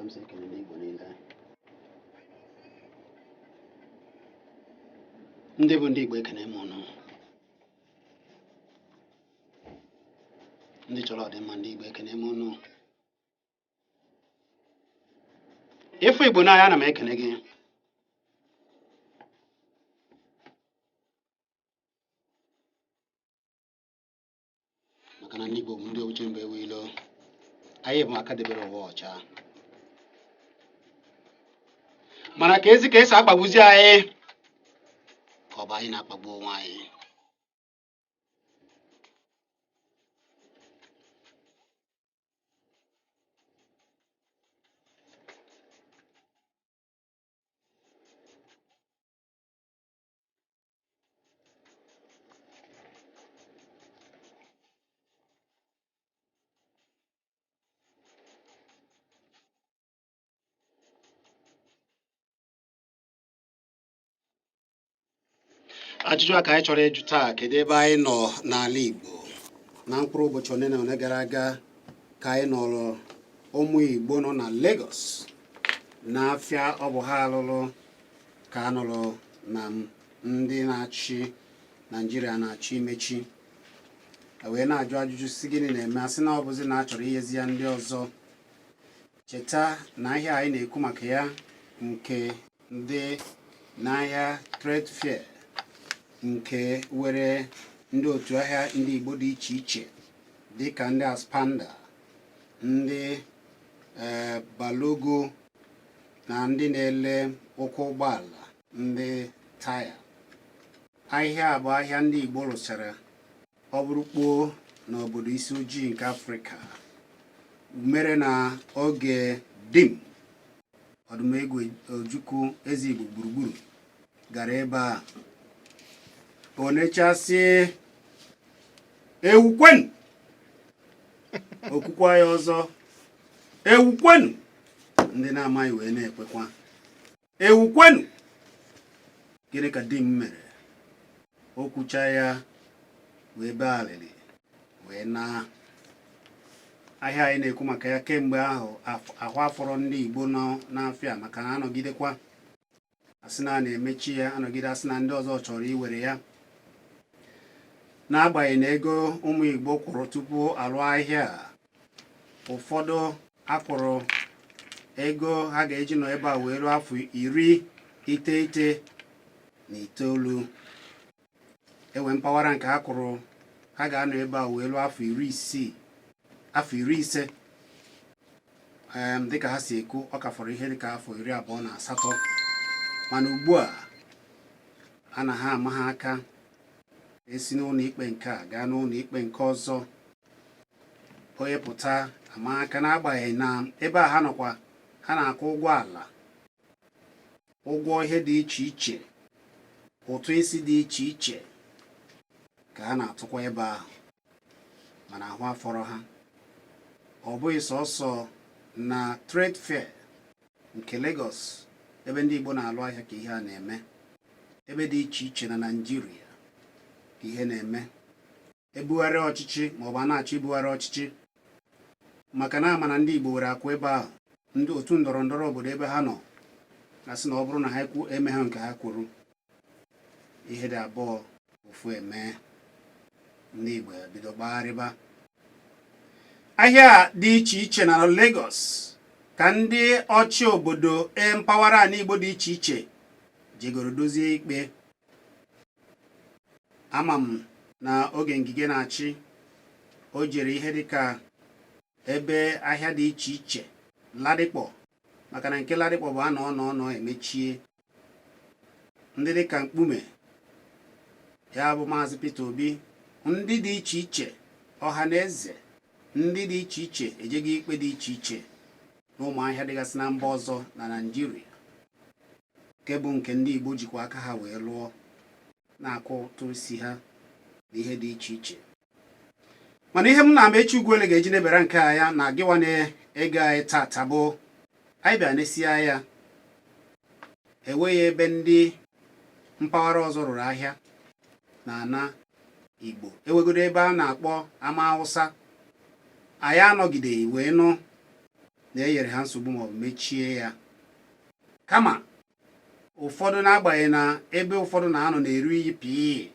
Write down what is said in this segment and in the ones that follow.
I'm saying Ndi Igbo niile. Ndị bụ Ndi Igbo ekene m ọnụ. Ndị chọrọ ọdịmma Ndi Igbo ekene m ọnụ. Ịfụ Igbo n'anya ana m ekene gị. Maka na Ndị Igbo bụ ndị oche mgbe ewu ilo. Anyị bụ aka debere ụwa ọcha. Mana ka esi akpagbuzi anyị ka ọ bụ anyị na-akpagbu onwe anyị. Ajụjụ a ka anyị chọrọ ịjụ taa, kedu ebe anyị nọ n'ala Igbo na mkpụrụ ụbọchị one na one gara aga ka anyị nọrọ ụmụ Igbo nọ na Lagos n'afịa ọ bụ ha alụlụ ka a nọrọ na ndị na-achị Naịjirịa na-achị imechi wee na-ajụ ajụjụ si gịnị na-eme, asị na ọ bụzi na a chọrọ inyezi ya ndị ọzọ. Cheta na ahịa anyị na-ekwu maka ya nke ndị n'ahịa trade fair nke were ndị otu ahịa ndị Igbo dị iche iche dịka ndị Aspamda, ndị Balogo na ndị na-ele ụkwụ ụgbọala, ndị taya. Ahịa bụ ahịa ndị Igbo rụchara ọ bụrụ kpoo n'obodo isi ojii nke Afrịka, mere na oge dim Ọdụmegwu Ojukwu eze Igbo gburugburu gara ebe a. Onechasị ewukwenu okwukwa ya ọzọ, ewukwenu ndị na-amaghị wee na-ekwekwa, ewukwenu. Gịnị ka di m mere? O kwucha ya wee bee alịrị wee na ahịa anyị na-ekwu maka ya kemgbe ahụ afọrọ ndị Igbo nọ n'afịa, maka na anọgidekwa asị na a na-emechi ya, anọgide asị na ndị ọzọ chọrọ iwere ya. N'agbanyeghị na ego ụmụ Igbo kwụrụ tupu alụ ahịa, ụfọdụ akwụrụ ego ha ga-eji nọ ebe a wee ruo afọ 99. Ewe mpaghara nke ha kwụrụ ha ga-anọ ebe a wee ruo afọ 50. Dịka ha si ekwu, ọ ka fọrọ ihe dịka afọ 28. Mana ugbu a na ha ama ha aka, esi n'ụlọ ikpe nke a gaa n'ụlọ ikpe nke ọzọ. onye pụta ama aka na-agbaghị na ebe a ha nọkwa ha na-akwụ ụgwọ ala, ụgwọ ihe dị iche iche, ụtụ isi dị iche iche ka ha na-atụkwa ebe ahụ, mana ahụ afọrọ ha. Ọ bụghị sọsọ na trade fair nke Lagos ebe ndị Igbo na-alụ ahịa ka ihe a na-eme, ebe dị iche iche na Naịjirịa ka ihe na-eme. Ebugharị ọchịchị maọbụ a na-achọ ibugharị ọchịchị, maka na ama na ndị Igbo were akwụ ebe ahụ, ndị otu ndọrọ ndọrọ obodo ebe ha nọ asị na ọ bụrụ na ha eme ha nke ha kwuru, ihe dị abụọ ofu eme, ndị Igbo bido gbagharịba. Ahịa dị iche iche na Lagos ka ndị ọchị obodo mpaghara ala Igbo dị iche iche jegoro dozie ikpe. Ama m na oge ngige na-achị, o jere ihe dịka ebe ahịa dị iche iche Ladikpọ, maka na nke Ladikpọ bụ anọ emechie. Ndị dịka Mkpume, ya bụ Maazị Peter Obi, ndị dị iche iche, ọha na eze, ndị dị iche iche ejego ikpe dị iche iche n'ụmụ ahịa dịgasị na mba ọzọ na Naịjirịa, nke bụ nke ndị Igbo jikwa aka ha wee lụọ, na-akwụ ụtụ isi ha na ihe dị iche iche. Mana ihe m na Amechi Ugwuele ga-eji nebere nke a ya na gịwa na-ege anyị tata bụ anyị bịa nesia ya enweghị ebe ndị mpaghara ọzọ rụrụ ahịa na ana Igbo, ewegodo ebe a na-akpọ ama Hausa, anyị anọgideghị wee nụ na enyere ha nsogbu maọbụ mechie ya. Kama ụfọdụ na-agbanyeghị na ebe ụfọdụ na-anọ na-eru iyi pii,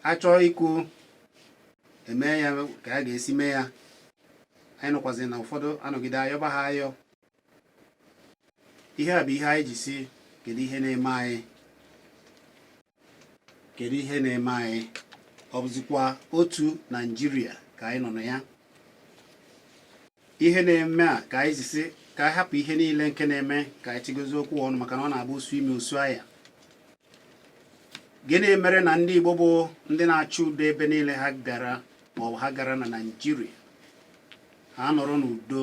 achọọ ikwu eme ya ka a ga-esi mee ya. Anyị nọkwazị na ụfọdụ anọgide ayọba ha ayọ. Ihe a bụ ihe anyị ji si kedu ihe na-eme anyị, kedu ihe na-eme anyị. Ọ bụzikwa otu Naịjirịa ka anyị nọ na ya. Ihe na-eme a ka anyị si ka anyị hapụ ihe niile nke na-eme ka anyị tigozi okwu ọnụ, maka na ọ na-abụ osu ime osu aya. Gịnị mere na ndị Igbo bụ ndị na-achị udo ebe niile ha gara maọbụ ha gara na Naịjirịa, ha nọrọ n'udo,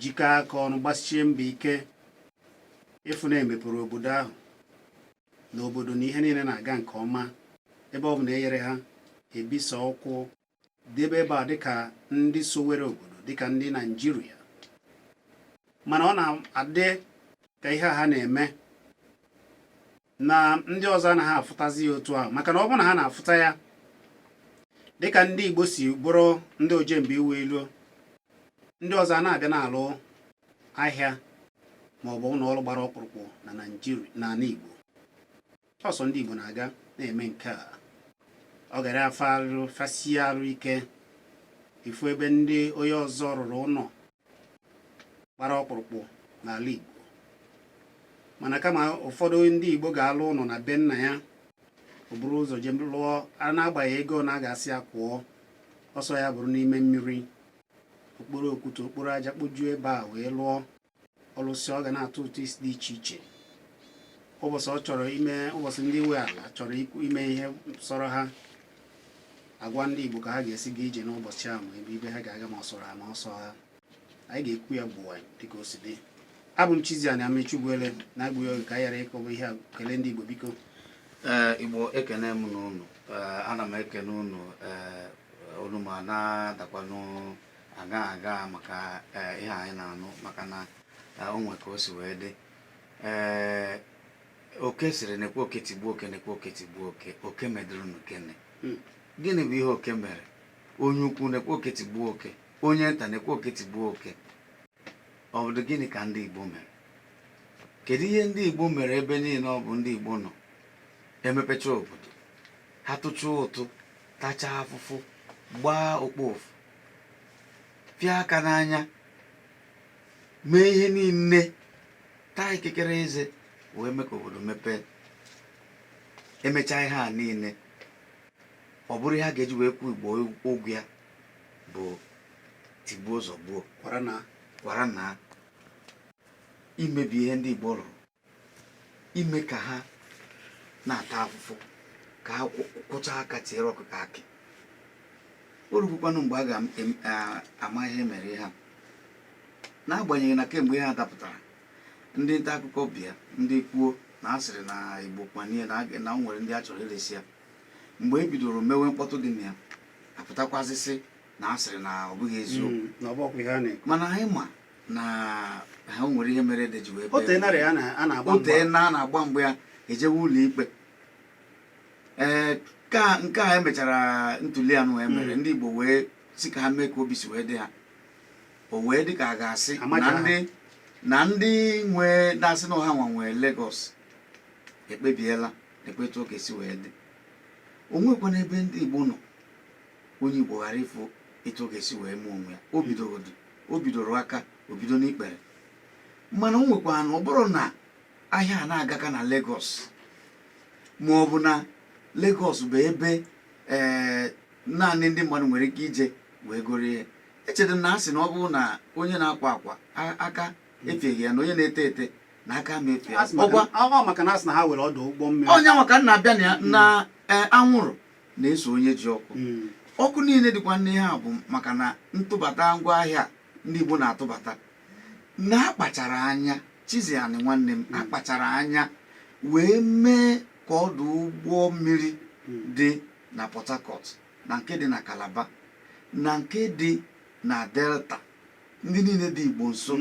jikọọ aka ọnụ, gbasichie mbọ ike ịfụ na emepere obodo ahụ na obodo na ihe niile na-aga nke ọma, ebe ọ bụ na enyere ha ebisa ụkwụ debe ebe a dịka ndị sowere obodo, dịka ndị Naịjirịa. Mana ọ na-adị ka ihe ha na-eme na ndị ọzọ anaghị afụtazi ya otu ahụ, maka na ọ bụ na ha na-afụta ya dịka ndị Igbo si bụrụ ndị ojembe iwu elu, ndị ọzọ na-abịa na-alụ ahịa maọbụ ụlọ ọrụ gbara ọkpụrụkpụ na Naịjirịa na ala Igbo. Ọsọ ndị Igbo na-aga na-eme nke a, ọ gara afọ arụ fasie arụ ike ifu ebe ndị onye ọzọ rụrụ ụlọ gbara ọkpụrụkpụ n'ala Igbo. Mana kama ụfọdụ ndị Igbo ga-alụ ụlọ na be nna ya, o buru ụzọ jem lụọ, a na-agbaghị ego na ga-asị ya kwụọ, ọsọ ya bụrụ n'ime mmiri, okporo okwute, okporo aja kpojuo ebe a wee lụọ ọlụsị. Ọ ga na-atụ ụtụ isi dị iche iche. Ụbọchị ọ chọrọ ime, ụbọchị ndị nwe ala chọrọ ime ihe sọrọ ha, agwa ndị Igbo ka ha ga-esi ga ije n'ụbọchị ahụ ebe ibe ha ga-aga ma ọ sọrọ ha ma ọsọ ha. Anyị ga-ekwu ya gbuo dịka o si dị. Abụ m Chizzy na Amechi Ugwuele na-agbughị oge ka anyị ghara ịkọwa ihe a. Kelee ndị Igbo biko. Igbo ekene m n'ụnụ, ana m ekene ụnụ, unu ma na-adakwa aga maka ihe anyị na-anụ, maka na onwe ka o si wee dị. Oke siri nekwe oke tigbuo oke, nekwe oke tigbuo oke, oke medụrụ n'okene. Gịnị bụ ihe oke mere? Onye ukwu nekwe oke tigbuo oke, onye nta nekwe oke tigbuo oke. Ọ bụ gịnị ka ndị Igbo mere? Kedu ihe ndị Igbo mere ebe niile ọ bụ ndị Igbo nọ? Emepecha obodo, ha tụchaa ụtụ, tachaa afụfụ, gbaa okpofu, pịa aka n'anya, mee ihe niile, taa ikikere eze, wee mee ka obodo mepee. Emechaa ihe a niile, ọ bụrụ ihe a ga-eji wee kwụ Igbo ụgwọ ya bụ tigbuo zọgbuo, kwara na imebi ihe ndị Igbo rụrụ, ime ka ha na-ata afụfụ, ka ha kwụcha aka tiere ọkụkọ akị. o rubukwanụ mgbe a ga-ama ihe mere ha, n'agbanyeghị na kemgbe ha dapụtara ndị nta akụkọ bịa ndị kwuo na asịrị na Igbo kwanye na o nwere ndị a chọrọ iresi ya. Mgbe e bidoro mewe mkpọtụ dị na ya apụtakwazịsị na asịrị na ọ bụghị eziokwu, mana anyị ma na ha nwere ihe mere dị ji wee ote na a na-agba mgbe ya ejewe ụlọ ikpe. Nke a emechara ntuli anụ emere ndị Igbo wee si ka ha mee ka obi si wee dị ha, o wee dị ka a ga-asị na ndị nwe na-asị na ọha nwa nwee Lagos ekpebiela ekpetu oke si wee dị. O nwekwana ebe ndị Igbo nọ onye Igbo ghara ịfụ etu oge si wee mee onwe ya. O bidoro aka o bido n'ikpere, mana o nwekwana na ọ bụrụ na ahịa a na-agaka na Lagos ma ọ bụ na Lagos bụ ebe naanị ndị mmadụ nwere ike ije wee goro ihe. Echere m na asị na ọ bụrụ na onye na-akwa akwa aka efeghị ya na onye na-ete ete na aka ma efe ya, onye maka nna abịa na ya na anwụrụ na-eso onye ji ọkụ. Ọkụ niile dịkwa n'ihe a bụ maka na ntụbata ngwaahịa ndị Igbo na-atụbata na-akpachara anya. Chizzy anị nwanne m akpachara anya wee mee ka ọdụ ụgbọ mmiri dị na Port Harcourt na nke dị na Calabar na nke dị na Delta, ndị niile dị Igbo nso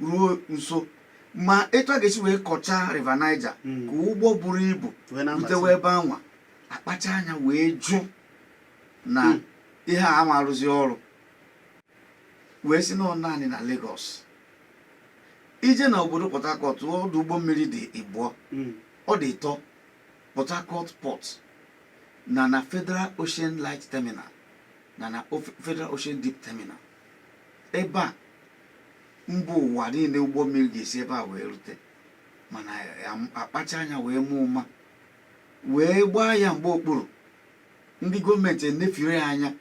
ruo nso, ma etu a ga-esi wee kọchaa River Niger ka ụgbọ buru ibu butewe ebe anwa, akpacha anya wee jụ na ihe a ma arụzi ọrụ, wee si na naanị na Lagos. Ije na obodo Port Harcourt ọdụ ụgbọ mmiri dị Igbo, ọ dị ịtọ: Port Harcourt Port na Federal Ocean Light Terminal na Federal Ocean Deep Terminal. Ebe a mba ụwa niile ụgbọ mmiri ga-esi ebe a wee rute, mana akpacha anya wee mụ ụma wee gbaa ya mgbe okpuru. Ndị gọọmenti enefere ya anya.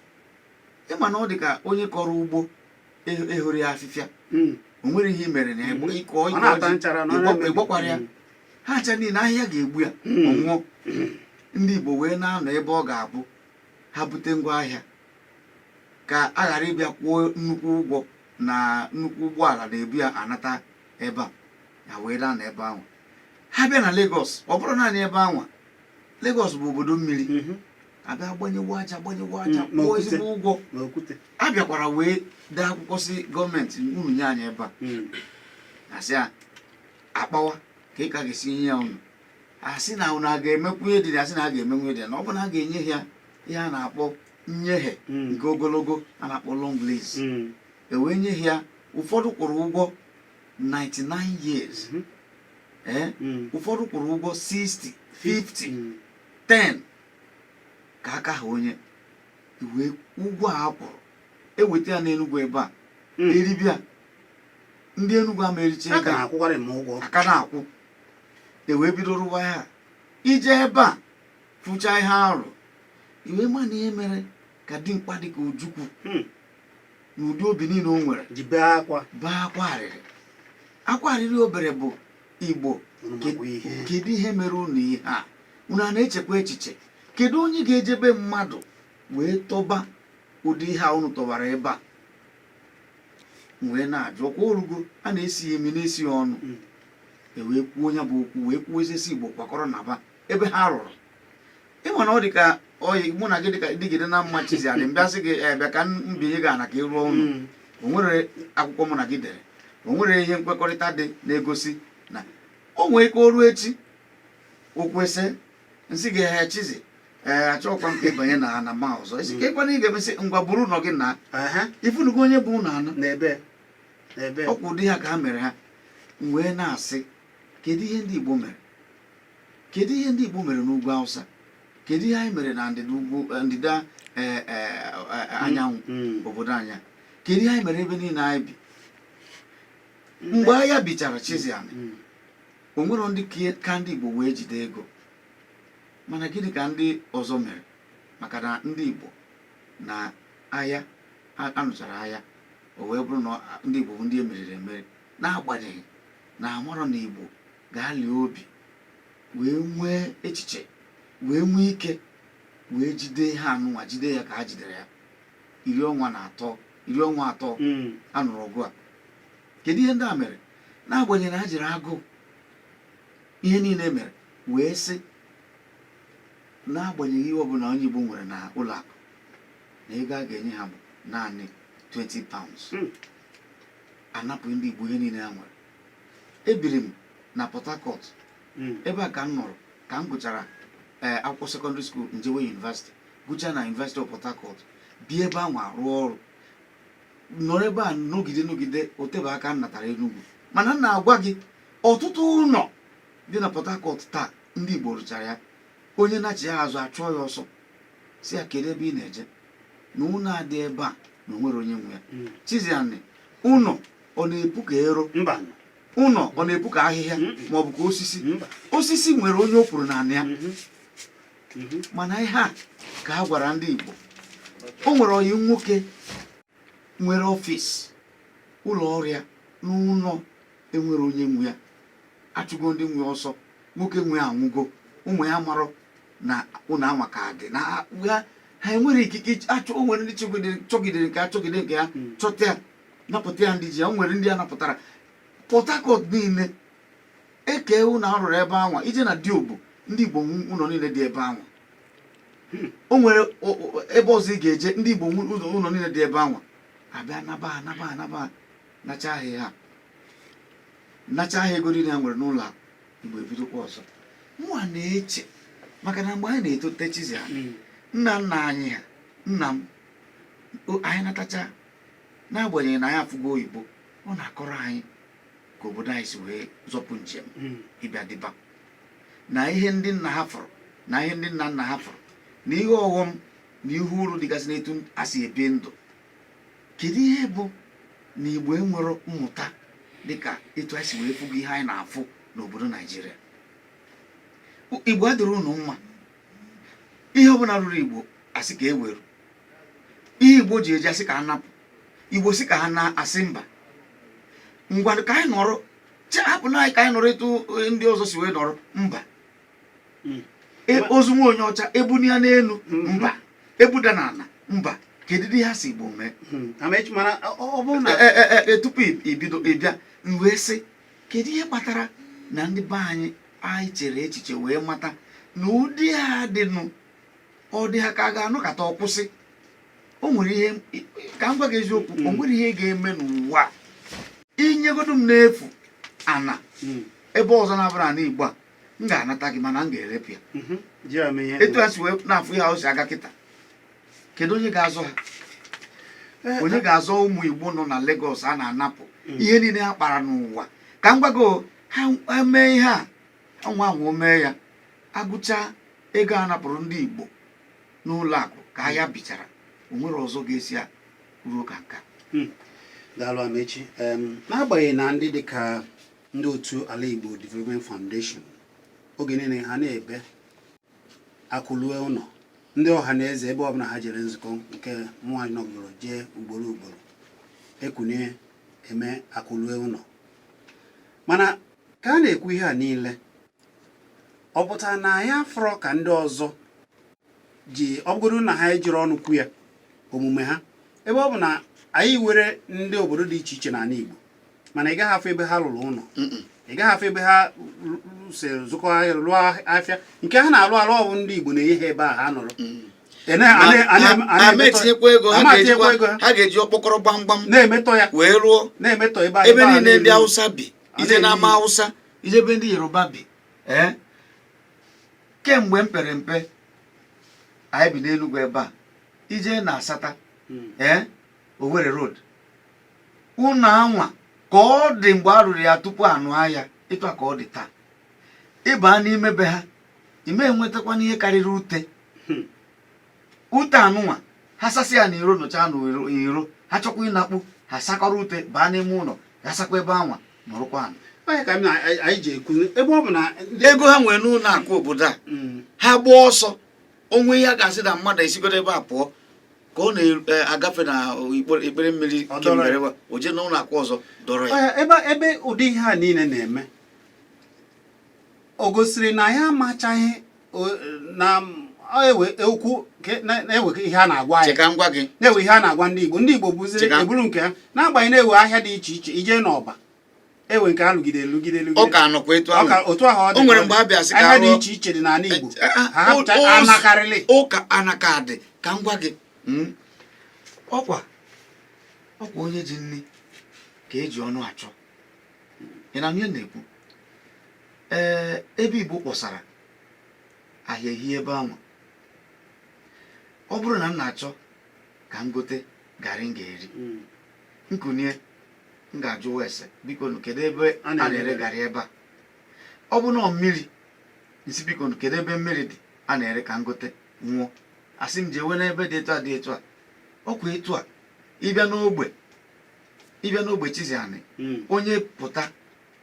Ịma na ọ dị ka onye kọrọ ugbo ehori ya afịfịa, o nwere ihe mere na ịgbakwara ya, ha acha niile ahịhịa ga-egbu ya ọnwụọ. Ndị Igbo wee na-anọ ebe ọ ga-abụ ha bute ngwaahịa ka a ghara ịbịa kwụọ nnukwu ụgwọ na nnukwu ụgbọala na-ebu ya anata ebe a, ya wee daa na ebe ahụ. Ha bịa na Lagos, ọ bụrụ naanị ebe ahụ, Lagos bụ obodo mmiri, abịa gbanyewo aja kwụọ ezigbo ụgwọ. A bịakwara wee dee akwụkwọ si gọọmenti unu nye anyị ebe a, asị a akpawa ka ị ka ga-esi nye ya unu, asị na unu a ga-emekwu ihe dị, asị na a ga-emenwu ihe dị, na ọ bụ na a ga-enye ya ihe a na-akpọ nyeghe nke ogologo a na-akpọ long lease. Ewee nye ya ụfọdụ kwụrụ ụgwọ 99 years, ụfọdụ kwụrụ ụgwọ 60, 50, 10 ka aka ha onye wee ụgwọ a kwụrụ eweta ya n'Enugu ebe a eribịa ndị Enugu ama eriche aka na-akwụ. Ewee bido rụwa ya ije ebe a fụcha ihe arụ, iwe ma na ihe mere ka dimkpa dị ka Ojukwu n'ụdị obi niile o nwere ji bee akwa arịrị obere bụ Igbo. Kedu ihe mere unu ihe a? Unu a na-echekwa echiche? Kedu onye ga-ejebe mmadụ wee tọba ụdị ihe a unu tọbara ebe a? Wee na-ajụ ọkwa orugo a na-esi emi na-esi ọnụ. Ewee kwuo onye bụ okwu wee kwuo ezesi Igbo kwakọrọ na ba ebe ha rụrụ. Ịma na ọ dị ka oyi mụ na gị dị ka dịgide na mma Chizzy adị mbịa sị gị bịa ka mbinye gị ana ka ị rụọ ụlọ. O nwere akwụkwọ mụ na gị dere, o nwere ihe nkwekọrịta dị na-egosi na o nwee ike o ruo echi o kwesị nsị gị Chizzy achọkwa m ka ịbanye na ma ọzọ, isi ka ịkwana ị ga-emesị ngwa buru ụlọ gị na ifunugo onye bụ ụlọ anọ n'ebe ọkwa ụdị ha ka ha mere ha. Wee na-asị kedu ihe ndị Igbo mere? Kedu ihe ndị Igbo mere n'ugwu Hausa? Kedu ihe anyị mere na ndịda anyanwụ obodo anya? Kedu ihe anyị mere ebe niile anyị bi? Mgbe agha bichara Chizzy anị, o nwere ndị ka ndị Igbo wee jide ego, mana gịnị ka ndị ọzọ mere? Maka na ndị Igbo na agha anụchara agha, o wee bụrụ na ndị Igbo bụ ndị emeriri emeri, na-agbanyeghị na amarọ na Igbo ga-alị obi wee nwee echiche wee nwee ike wee jide ha anụnwa, jide ya ka ha jidere ya. iri ọnwa atọ anụrụ ọgụ a. Kedu ihe ndị a mere? N'agbanyeghị na ha jiri agụụ ihe niile mere wee sị n'agbanyeghị ihe ọbụla onye Igbo nwere na ụlọ akụ na ego a ga-enye ha bụ naanị 20 pounds. Anapụ ndị Igbo ihe niile ha nwere. Ebiri m na Port Harcourt, ebe a ka m nọrọ ka m gụchara akwụkwọ secondary school Njewe University, gụchaa na University of Port Harcourt, bi ebe ahụ rụọ ọrụ, nọrọ ebe a nọgide otebe aka m natara Enugu. Mana m na-agwa gị ọtụtụ ụlọ dị na Port Harcourt taa ndị Igbo rụchara ya. Onye na-achị ya azụ achụọ ya ọsọ si ya kedu ebe ị na-eje, na ụlọ adị ebe a na onwere onye nwe ya. Chizzy, ụlọ ọ na-epu ka ero? Ụlọ ọ na-epu ka ahịhịa maọbụ ka osisi? Osisi nwere onye o kwuru na ya. Mana ihe a ka a gwara ndị Igbo. O nwere onye nwoke nwere ọfịs, ụlọ ọrụ ya n'ụlọ enwere onye nwe ya. Achụgo ndị nwe ọsọ, nwoke nwe anwụgo, ụmụ ya marọ na ụlọ anwa ka dị na ha enwere ikike achụ. O nwere ndị chọgidere nke achọgide nke ha chọta ya, napụta ya ndị ji ya. O nwere ndị a napụtara. Port Harcourt niile eke ụlọ arụrụ ebe anwa, ije na Diobu ndị Igbo ụlọ niile dị ebe anwa. O nwere ebe ọzọ ị ga-eje ndị Igbo ụlọ niile dị ebe anwa. Abịa naba nacha ahịa ego niile ha nwere n'ụlọ akụ, Igbo ebidokwa ọzọ. Mụa na-eche maka na mgbe anyị na-etote Chizzy ha, nna anyị ha, nna m, anyị natacha, n'agbanyeghị na anyị afụgo oyibo, ọ na-akọrọ anyị ka obodo anyị si wee zọpụ njem ịbịa dịba, na ihe ndị nna ha fọrọ na ihe ndị nna ha fọrọ, na ihe ọghọm na ihe uru dịgasị n'etu a si ebi ndụ. Kedu ihe bụ na Igbo enwere mmụta dịka etu anyị si wee fụgo ihe anyị na-afụ n'obodo Naijiria? Igbo adịrị unu mma. Ihe ọbụla ruru Igbo asị ka e weru. Ihe Igbo ji eji asị ka ha napụ. Igbo si ka ha na-asị mba. Ngwa ka anyị nọrọ, hapụ na anyị ka anyị nọrọ etu ndị ọzọ si wee nọrọ mba. Ozu nwa onye ọcha ebuni ya n'elu mba, ebuda n'ala mba. Kedu ihe ha si Igbo mee? Tupu ịbịa wee sị kedu ihe kpatara na ndị be anyị chere echiche wee mata na ụdị ha dịnụ, ọ dị ha ka a ga-anọkọta ọkwụsị. O nwere ihe ka m gwa gị eziokwu, o nwere ihe ga-eme n'ụwa inyegodo m n'efu ana ebe ọzọ na-abụrụ ana Igbo a, m ga-anata gị mana m ga-erepụ ya. Etu ha si wee na-afụ ihe ahụ si aga kịta, kedu onye ga-azọ ha? Onye ga-azọ ụmụ Igbo nọ na Lagos a na-anapụ ihe niile ha kpara n'ụwa? Ka m gwago ha mee ihe a, nwa ahụ mee ya, agụcha ego a napụrụ ndị Igbo n'ụlọ akụ ka ahịa bichara, o nwere ọzọ ga-esi ya ruo ka nka. Daalụ Amechi. N'agbanyeghị na ndị dịka ndị otu Ala Igbo Development Foundation oge niile ha na-ebe akụlue ụlọ ndị ọha na eze ebe ọbụla ha jere nzukọ nke nwaanyị nọgoro jee ugboro ekunye eme akụlue ụlọ, mana ka a na-ekwu ihe a niile, ọ pụtara na ya fọrọ ka ndị ọzọ ji, ọ bụrụ na ha ejiri ọnụ kwu ya omume ha, ebe ọ bụ na anyị were ndị obodo dị iche iche n'ala Igbo, mana ị gaghị afọ ebe ha lụrụ ụlọ, ị gaghị afọ ebe ha si zụkọ ahịa lụọ afịa nke ha na-alụ ọ bụ ndị Igbo na-enye ha ebe a ha nọrọ. Etinyekwa ego ha ga-eji ọkpọkọrọ gbamgbam na-emetọ ya wee rụọ na-emetọ ebe niile ndị Hausa bi, ije n'ama Hausa, ije ebe ndị Yoruba bi. Kemgbe m pere mpe anyị bi n'Enugu ebe a, ije na Asata Owerri Road, ụlọ anwa ka ọ dị mgbe a rụrụ ya tupu anụ ahịa, ịtụ ka ọ dị taa. Ịba n'ime be ha, ime enwetakwana ihe karịrị ute anụnwa ha sasị ya n'iro, nọcha n'iro, ha chọkwa ịnakpu, ha sakọrọ ute baa n'ime ụlọ, ha sakwa ebe anwa nọrụkwa anụ. Onye ka anyị ji ekwu ebe ọ bụ na ego ha nwere n'ụlọ akụ obodo a, ha gbaa ọsọ onwe ya ga-asị na mmadụ esigodo ebe a pụọ ka ọ na-agafe na ikpere mmiri kemgbe o jee n'ụlọ akụ ọzọ dọrọ ya. Ebe ụdị ihe a niile na-eme, o gosiri na ya amachaghị na ewe okwu na-ewe ihe a na-agwa anyị cheka ngwa gị na-ewe ihe a na-agwa ndị Igbo bụziri eburu nke ha n'agbanyeghị na-ewe ahịa dị iche iche ije n'ọba ewe nke ha lụgide ọka anọkwa etu ahụ otu ahụ ọ dị. O nwere mgbe a bịa sị ka ahịa dị iche iche dị n'ala Igbo ha hapụta anakarịlị ụka anaka dị ka ngwa gị ọkwa onye ji nri ka eji ọnụ achọ. Ị na ihe na-ekwu ebe Igbo kpọsara ahịa ehi ebe ahụ, ọ bụrụ na m na-achọ ka m gote garị m ga-eri nkunie m ga-ajụ ese biko kedu ebe a na-ere garị ebe a. Ọ bụ na mmiri nsi biko kedu ebe mmiri dị a na-ere ka m gote nwụọ, asị m jewe n'ebe dị etu a dị etu a. Ọkwa etu a ịbịa n'ogbe Chizzy onye pụta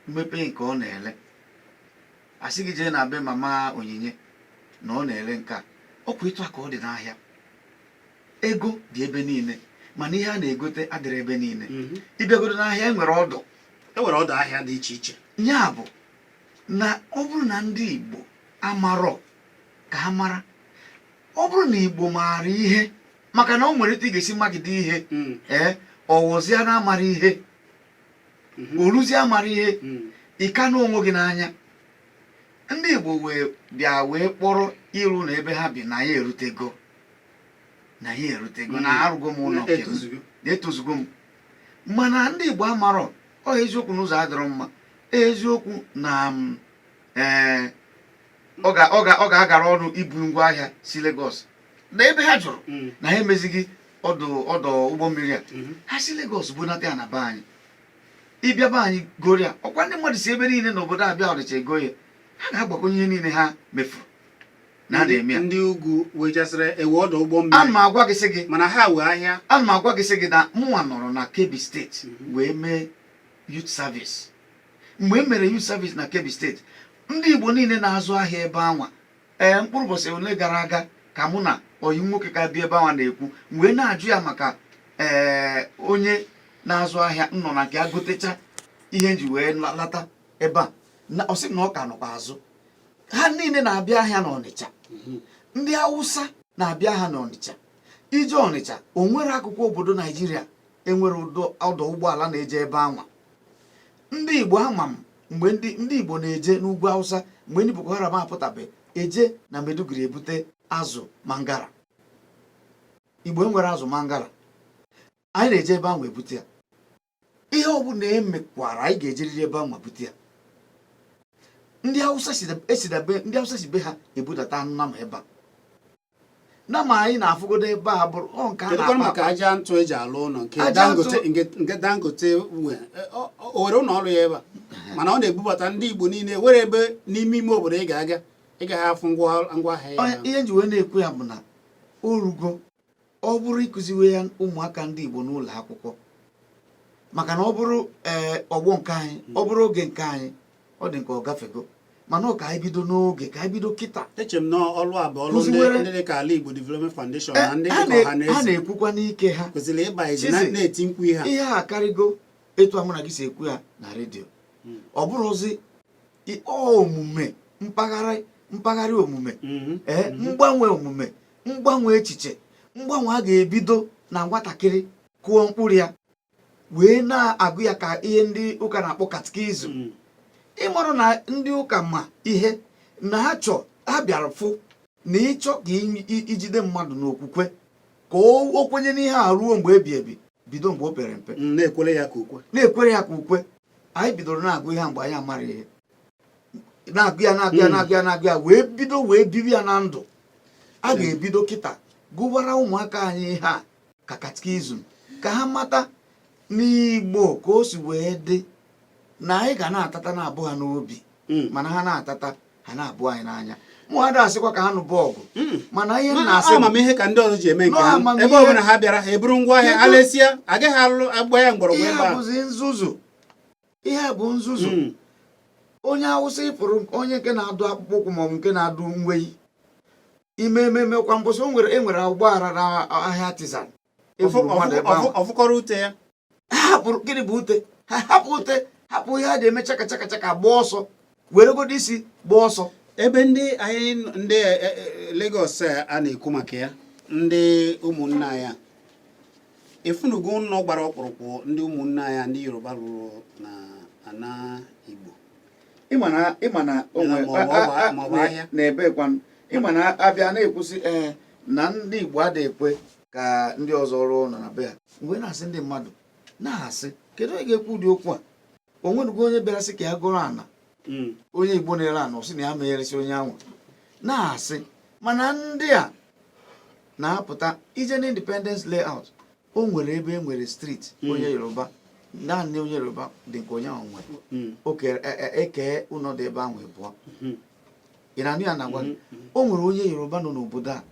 mmepe nke ọ na-ele asị gị jee na be mama Onyinye na ọ na-ele nke a. Ọkwa etu a ka ọ dị n'ahịa. Ego dị ebe niile mana ihe a na-egote adịrị ebe niile. Ịbịagodo n'ahịa enwere ọdụ ahịa dị iche iche. Ya bụ na ọ bụrụ na ndị Igbo amarọ ka ha mara, ọ bụrụ na Igbo maara ihe, maka na o nwere etu ị ga-esi magide ihe ọwụzie na amara ihe oluzie amara ihe ịka na onwe gị n'anya. Ndị Igbo bịa wee kpọrọ iru na ebe ha bi na ya erutego na arụgo m ụlọ etozugo m, mana ndị Igbo amarọ eziokwu n'ụzọ adịrọ mma. Eziokwu na ọ ga-agara ọnụ ibu ngwa ahịa si Lagos na ebe ha jụrụ na ha emezighị ọdụ ụgbọ mmiri a, ha si Lagos bunata ya na be anyị. Ịbịa be anyị goria ọkwa ndị mmadụ si ebe niile n'obodo abịa Ọnịcha ego ya, ha ga-agbakwunye ihe niile ha mefuru na a na-eme ya. Ndị ugwu wejasịrị ewe ọdụ ụgbọ mmiri. Ana m agwa gị sị gị mana ha wee ahịa. Ana m agwa gị sị gị na mụnwa nọrọ na Kebbi steeti wee mee youth service. Mgbe e mere youth service na Kebbi steeti, ndị Igbo niile na-azụ ahịa ebe anwa mkpụrụ ụbọchị ole gara aga ka mụ na oyi nwoke ka bịa ebe anwa na-ekwu wee na-ajụ ya maka onye na-azụ ahịa nọ na nke agotecha ihe nji wee lata ebe a. Ọ sị na ọ ka nọkwa azụ. Ha niile na-abịa ahịa n'Ọnịcha. Ndị Hausa na-abịa ahịa n'Ọnịcha. Ije Ọnịcha o nwere akụkụ obodo Naijiria enwere ọdụ ụgbọala na-eje ebe anwa. Ndị Igbo ama m mgbe ndị Igbo na-eje n'ugwu Hausa mgbe ndị Boko Haram apụtabe eje na Maiduguri ebute azụ mangara. Igbo enwere azụ mangara, anyị na-eje ebe ahụ ebute ya. Ihe ọ bụla emekwara anyị ga-ejeriri ebe ahụ bute ya. Ndị Hausa si be ha ebudata anụ nama ebe a. Nama anyị na-afụgodo ebe a bụrụ nke a na-akpa maka aja ntụ eji alụ ụlọ nke Dangote o were ụlọ ọrụ ya ebe a, mana ọ na-ebubata ndị Igbo niile were ebe n'ime ime obodo ị ga-aga afụ ngwa ahịa ya. Ihe nji wee na-ekwu ya bụ na orugo ọ bụrụ ịkụziwe ya ụmụaka ndị Igbo n'ụlọ akwụkwọ, maka na ọ bụrụ ọgbọ nke anyị, ọ bụrụ oge nke anyị, ọ dị nke ọ gafego, mana ọ ka anyị bido n'oge ka anyị bido kịta. Eche m na ọlụ a bụ ọlụ ndị dị ka Ala Igbo Development Foundation na ndị dịka ọha na eze ha na-ekwukwa n'ike ha kwesịrị ịba ezi na-eti mkpu ihe a karịgo etu amụ na gị si ekwu ya na redio. Ọ bụrụzi omume mpaghara omume mgbanwe omume, mgbanwe echiche, mgbanwe a ga-ebido na nwatakịrị kụọ mkpụrụ ya wee na-agụ ya ka ihe ndị ụka na-akpọ katikizm. Ịmarụ na ndị ụka ma ihe na ha bịara fụ na ịchọ ka ijide mmadụ n'okwukwe ka o kwenye n'ihe a ruo mgbe ebi ebi, bido mgbe o pere mpe na-ekwere ya ka ukwe. Anyị bidoro na-agụ ihe mgbe anyị amara ihe, na-agụ ya wee bibi ya na ndụ. A ga-ebido kịta gụwara ụmụaka anyị ihe a ka katikizm, ka ha mata n'Igbo ka o si wee dị na anyị ga na-atata na-abụ ha n'obi, mana ha na-atata ha na-abụ anyị n'anya. Mụada asịkwa ka ha nụba ọgụ, mana ihe na-asị amamihe ka ndị ọzọ ji eme nke ha. Ebe ọ bụla ha bịara ha eburu ngwa ahịa ha lesịa, agaghị alụ agba ya mgbọrọgwụ ebe a. Ihe bụ nzuzu. Onye Hausa ịfụrụ onye nke na-adụ akpụkpọ ụkwụ maọbụ nke na-adụ ngweyi ime ememe kwa mbọsị enwere ụgbọala na ahịa artisan ọfụkọrọ ute ya. Hapụrụ gịnị bụ ute? Ha hapụ ute, hapụ ihe a ga-eme chaka chaka chaka gba ọsọ, were godo isi gba ọsọ ebe ndị Lagos a na-ekwu maka ya ndị ụmụnna ya efunugo ụlọ gbara ọkpụrụkpụ ndị ụmụnna ya ndị Yoruba rụrụ na ana Igbo ịma na na-ebekwa ịma na abịa na-ekwusi na ndị Igbo adịghị ekwe ka ndị ọzọ rụọ ụlọ na be ha mgbe na-asị ndị mmadụ na-asị kedu onye ga-ekwu ụdị okwu a o nwerugo onye bịara sị ka ya gụrụ ana onye Igbo na-ere ana sị na ya megheresi onye anwa na-asị mana ndị a na-apụta ije na Independence Layout o nwere ebe e nwere street onye Yoruba naanị onye Yoruba dị nke onye ahụ nwere eke ụlọ dị ebe ahụ abụọ ị na-anụ ya na-agwa gị o nwere onye Yoruba nọ n'obodo a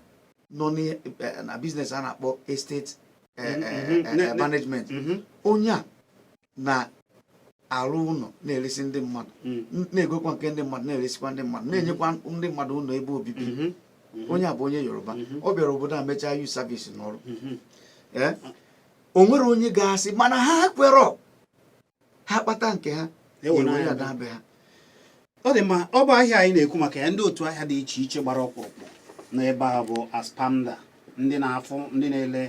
nọ na biznes a na-akpọ estate management onye a na-arụ ụlọ na-eresi ndị mmadụ na-egokwa nke ndị mmadụ na-eresikwa ndị mmadụ na-enyekwa ndị mmadụ ụlọ ebe obibi onye a bụ onye Yoruba ọ bịara obodo a mechaa youth service n'ọrụ o nwere onye ga-asị mana ha kwerọ ha kpata nke ha ewere ya dabe ha. Ọ dị mma, ọ bụ ahịa anyị na-ekwu maka ya ndị otu ahịa dị iche iche gbara ọkpụrụkpụ n'ebe a bụ Aspamda ndị na-afụ ndị na-ele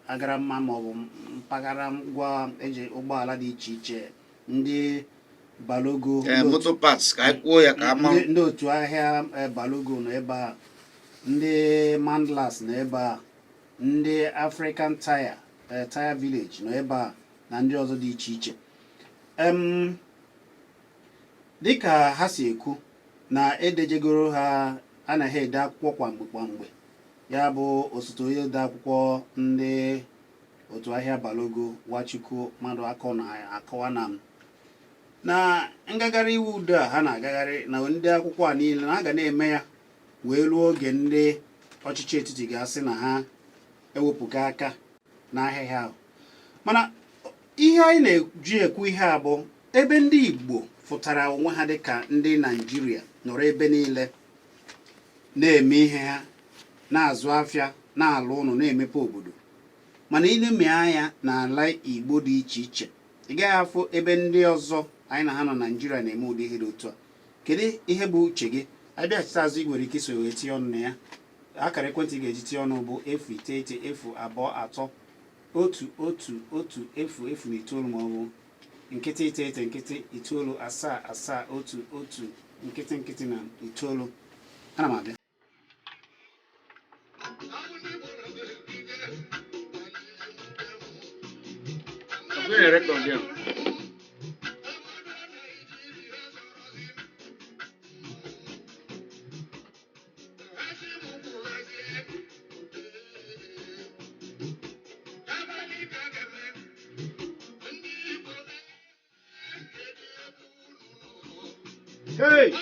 agaramma maọbụ mpaghara ngwa eji ụgbọala dị iche iche ndị Balogo motor parts ka anyị kwuo ya ka ama ndị otu ahịa Balogo nọ ebe a ndị Mandlas nọ ebe a ndị African Tire Village nọ ebe a na ndị ọzọ dị iche iche dịka ha si ekwu na edejegoro ha anaghị ede akwụkwọ kwamgbe ya bụ osote onye ode akwụkwọ ndị otu ahịa Balogo Nwachukwu mmadụ akọ na-akọwa na ngagharị iwu udo a ha na-agagharị na ndị akwụkwọ a niile na a ga na-eme ya wee ruo oge ndị ọchịchị etiti ga-asị na ha ewepụga aka n'ahịa ahụ. Mana ihe anyị na-eji ekwu ihe a bụ ebe ndị Igbo fụtara onwe ha dịka ndị Naịjirịa nọrọ ebe niile na-eme ihe ha na-azụ afịa na-alụ ụlọ na-emepe obodo mana ileme anya n'ala Igbo dị iche iche ị gaghị afụ ebe ndị ọzọ anyị na ha nọ Naịjirịa na-eme ụdị ihe dị otu a. Kedu ihe bụ uche gị? Abịachita azụ ị nwere ike iso wee tinye ọnụ na ya. Akara ekwentị ị ga-eji tinye ọnụ bụ 09902011009 maọbụ nkịtị 99 nkịtị 97771 nkịtị na 9. Ana m abịa. Hey!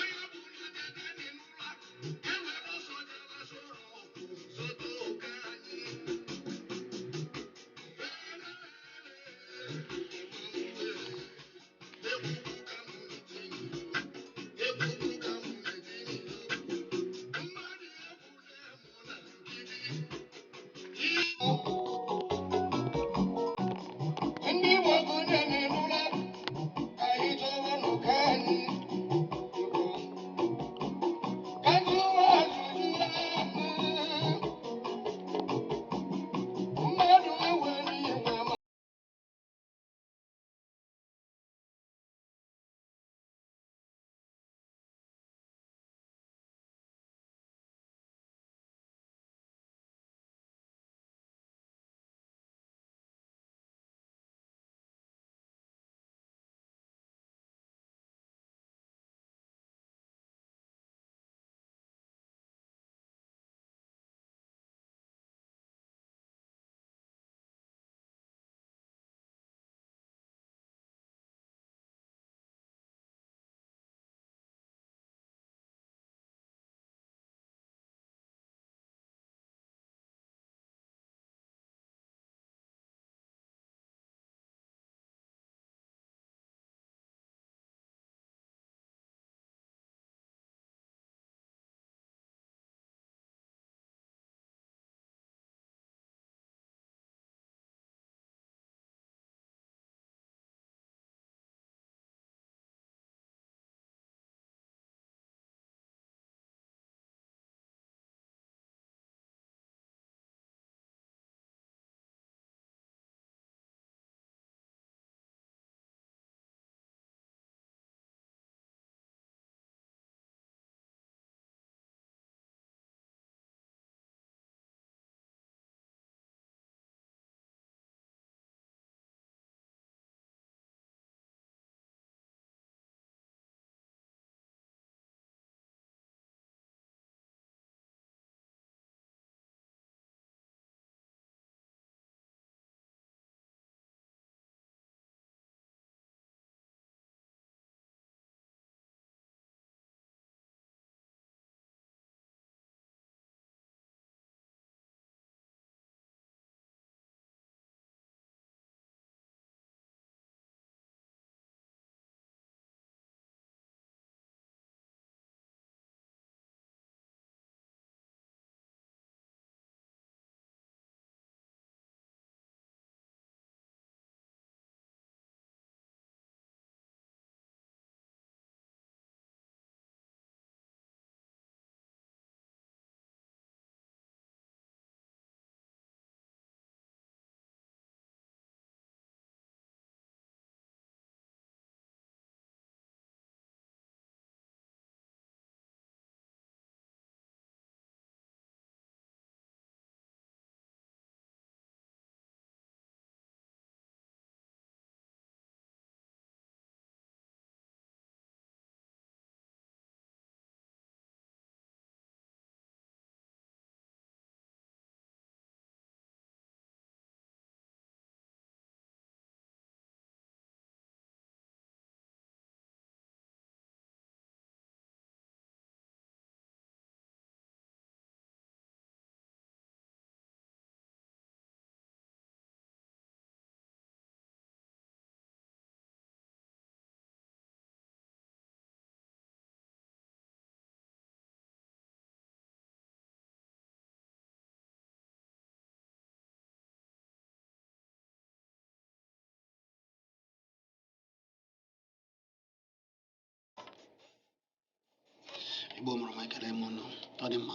Igbo mụrụ m ekele m nọ ọ dị mma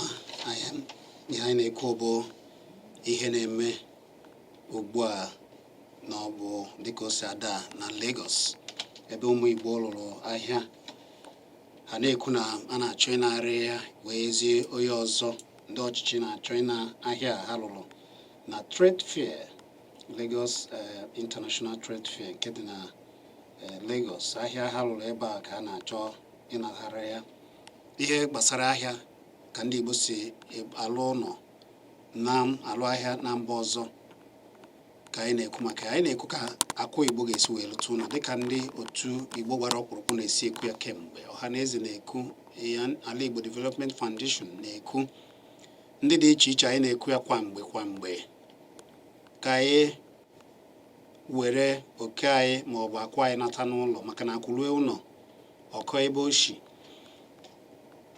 ihe anyị na-ekwu bụ ihe na-eme ugbu a na ọ bụ dịka o si ada na Lagos ebe ụmụ Igbo lụrụ ahịa ha na-ekwu na a na-achọ ịnarị ya wee zie onye ọzọ ndị ọchịchị na-achọ ịna ahịa ha lụrụ na trade fair Lagos International Trade Fair nke dị na Lagos ahịa ha lụrụ ebe a ka a na-achọ ịnagharị ya ihe gbasara ahịa ka ndị Igbo si alụ ụlọ na alụ ahịa na mba ọzọ ka anyị na-ekwu maka anyị na-ekwu ka akụ Igbo ga-esi wee lụta ụlọ dịka ndị otu Igbo gbara ọkpụrụkpụ na-esi ekwu ya kemgbe ọhaneze na-ekwu ya ala Igbo Development Foundation na-ekwu ndị dị iche iche anyị na-ekwu ya kwamgbe ka anyị were oke anyị ma ọ bụ akụ anyị nata n'ụlọ maka na akwụlue ụlọ ọkọ ebe oshi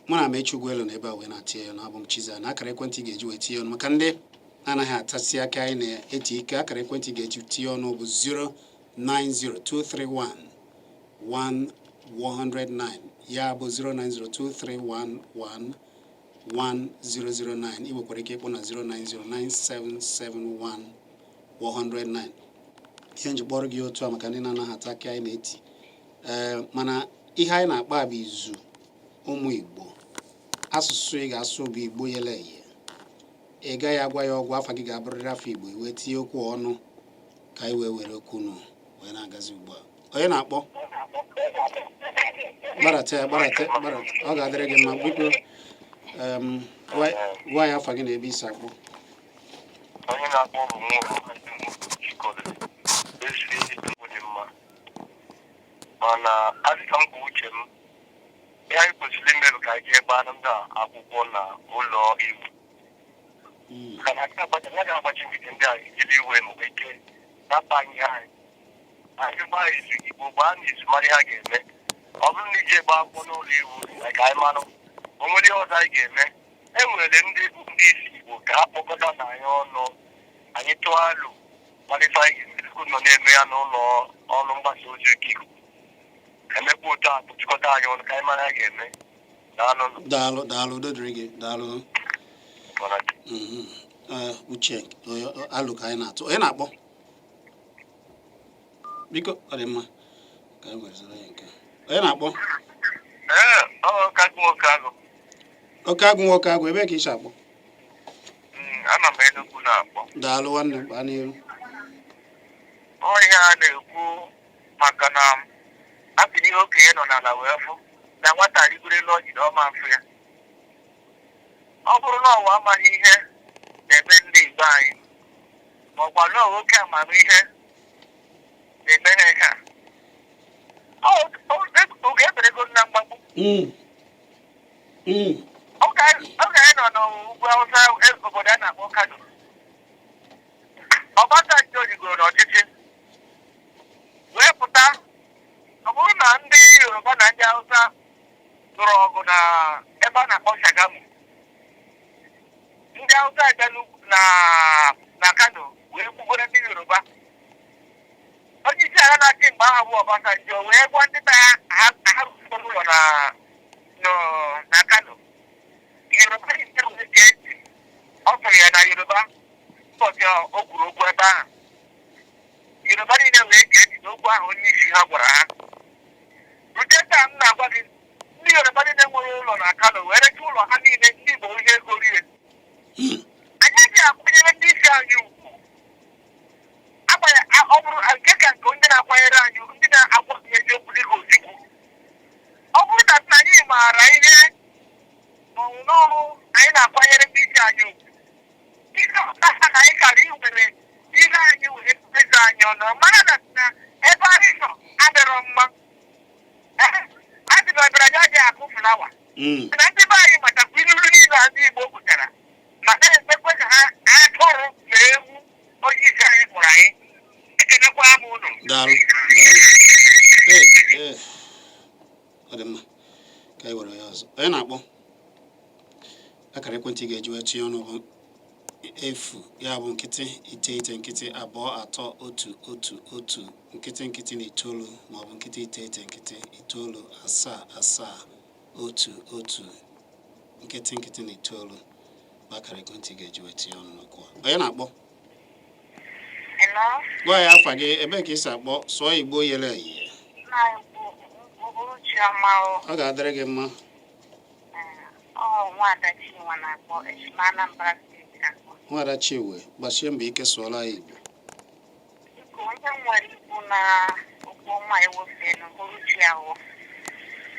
mụ na Mechi Ugwuelu na ebe a wee na-atinye ya n'abụ m Chizzy na akara ekwentị ga-eji wee tinye ọnụ maka ndị anaghị atasị aka anyị na-eti ike akara ekwentị ga-eji tinye ọnụ bụ 09023111009 ya bụ 09023111009 ị nwekwara ike ịkpọ na 09097711009 ihe njikpọrọ gị otu a maka ndị na-anaghị ata aka anyị na-eti mana ihe anyị na-akpa bụ izu ụmụ Igbo asụsụ ị ga-asụ bụ Igbo yele eye ị gaghị agwa ya ọgwụ afọ gị ga-abụrịrị afọ Igbo wee tinye okwu ọnụ ka anyị wee were okwu nụ wee na-agazi ugbu a onye na-akpọ gbarata ọ ga-adịrị gị mma biko gwa ya afọ gị na ebe isi akpọ onye na-akpọ bụ mana adịka m kwa uche m ihe anyị kwesịrị imerụ ka anyị jee ebe anụ ndị akwụkwọ na ụlọ iwu ka na aka ga-agbachi nkịtị ndị a ejiri iwe mgbe ike napụ anyị anyị gbaa izu Igbo gbaa na izu mara ihe a ga-eme ọ bụrụ na iji ebe akwụkwọ n'ụlọ iwu ka anyị marụ o nwere ihe ọzọ anyị ga-eme e nwere ndị isi Igbo ka ha kpọkọta na anyị ọnụ anyị tụọ alụ malite anyị ga-eme nọ na-eme ya n'ụlọ ọrụ mgbasa ozi ikuku emekwa otu a kpụchịkọta anyị ọnụ ka anyị mara ya ga-eme daalụ dodiri gị daalụ uche alụ ka anyị na-atụ onye na-akpọ biko ọ dị mma ka anyị werezere ya nke onye na-akpọ oke agụ nwoke agụ ebe ka isi akpọ ana m Enugu na-akpọ daalụ nwanne m gbaa n'ihu ihe a na-ekwu maka na apịrị ihe okenye nọ n'ala wee fụ na nwata rigoro elu ọjị na ọma mfe ya ọ bụrụ na ọwa amaghị ihe na-eme ndị Igbo anyị ma ọkwa na oke amamihe na-eme ha ihe a oge eberego na mgbagbu oge anyị nọ n'ugwu Awụsa obodo a na-akpọ Kano Obasanjo rigoro n'ọchịchị wee pụta ọ bụrụ na ndị Yoruba na ndị Hausa lụrụ ọgụ na ebe a na-akpọ Shagamu ndị Hausa abịa na Kano wee gbugbere ndị Yoruba onye isi ala na-achị mgbe ahụ bụ Obasanjo wee gwa ndị be ha ụlọ na Kano Yoruba niile wee gee ntị ọ fụrụ ya na Yoruba ụbọchị o kwuru okwu ebe ahụ Yoruba niile wee gee ntị n'okwu ahụ onye isi ha gwara ha rute taa m na-agwa gị ndị Yoruba niile nwere ụlọ na Kano wee recha ụlọ ha niile ndị Igbo ihe ego rie anyị ji akwanyere ndị isi anyị ugwu ọ bụrụ nke ka nke ndị na-akwanyere anyị ndị na-agwa eziokwu dịka ozikwu ọ bụrụ na nna anyị maara ihe n'ọrụ anyị na-akwanyere ndị isi anyị ugwu ihe ọta na anyị kara iwere ihe anyị were eze anyị ọnụ mara na ebe anyị nọ adịrọ mma adịbabara ya dị akụ flawa na ndị be anyị matakwa iruru niile ndị Igbo pụtara ma na-emekwe ka ha atụrụ na ewu onye isi anyị kpọrọ anyị ekenekwa m ụlọ daalụ ọ dị mma ka anyị were ya ọzọ onye na-akpọ akara ekwentị ga-eji wee tinye ọnụ bụ efu ya bụ nkịtị 9 nkịtị 2 3 1 1 1 nkịtị na 9 maọbụ nkịtị 9 nkịtị 9 7 7 1 1 nkịtị na itoolu bakara ekwentị ga-eji weta ya ọnụ n'okwu a. Onye na-akpọ? Hello? Gwa ya afa gị, ebe ka ị si akpọ, sụọ Igbo yere eyiye. Ọ ga-adịrị gị mma. Nwada Chinwe na-akpọ Eshima Anambra Steeti akpọ. Nwada Chiwe, gbasie mbọ ike sụọla ya Igbo. Biko onye nwere ikwu na okwu ọma ewofe n'uhuruchi ahụ.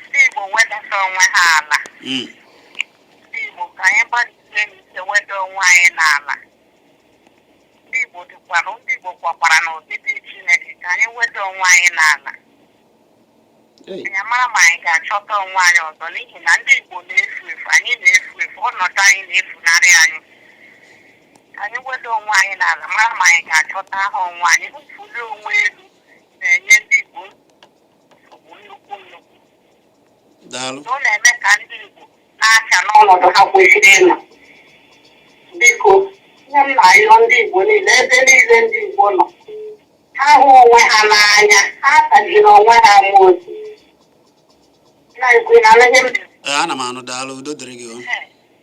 Ndị Igbo wedata onwe ha ala. Ndị Igbo ka anyị gbalịsie n'ike weda onwe anyị n'ala. Ndị Igbo kwakwara n'ụdịdị Chineke ka anyị weda onwe anyị n'ala. Anyị mara ma anyị ga-achọta onwe anyị ọzọ n'ihi na ndị Igbo na-efu efu, anyị na-efu efu, ọnọdụ anyị na-efunarị anyị. Anyị weda onwe anyị n'ala mara ma anyị ga-achọta aha onwe anyị. Mfuli onwe elu na-enye ndị Igbo nsogbu nnukwu. Daalụ. Ọ na-eme ka ndị Igbo na-acha n'ọnọdụ ha kwesịrị ịnọ. Biko, ihe m na-ayọ ndị Igbo niile, ebe niile ndị Igbo nọ, ha hụ onwe ha n'anya, ha tajiri onwe ha mmụọ. Ana m anụ. Daalụ, udo dịrị gị.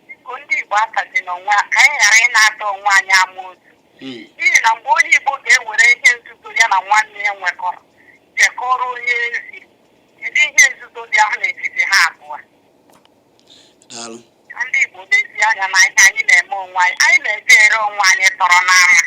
Biko ndị Igbo akazi n'onwe ha ka anyị ghara ịna-ata onwe anyị amoosu. N'ihi na mgbe onye Igbo ga-ewere ihe nzuzo ya na nwanne ya nwekọrọ jekọrọ onye ezi, kedu ihe nzuzo dị ahụ n'etiti ha abụọ? Daalụ. Ndị Igbo lezi anya na ihe anyị na-eme onwe anyị, anyị na-eje ere onwe anyị tọrọ n'ama.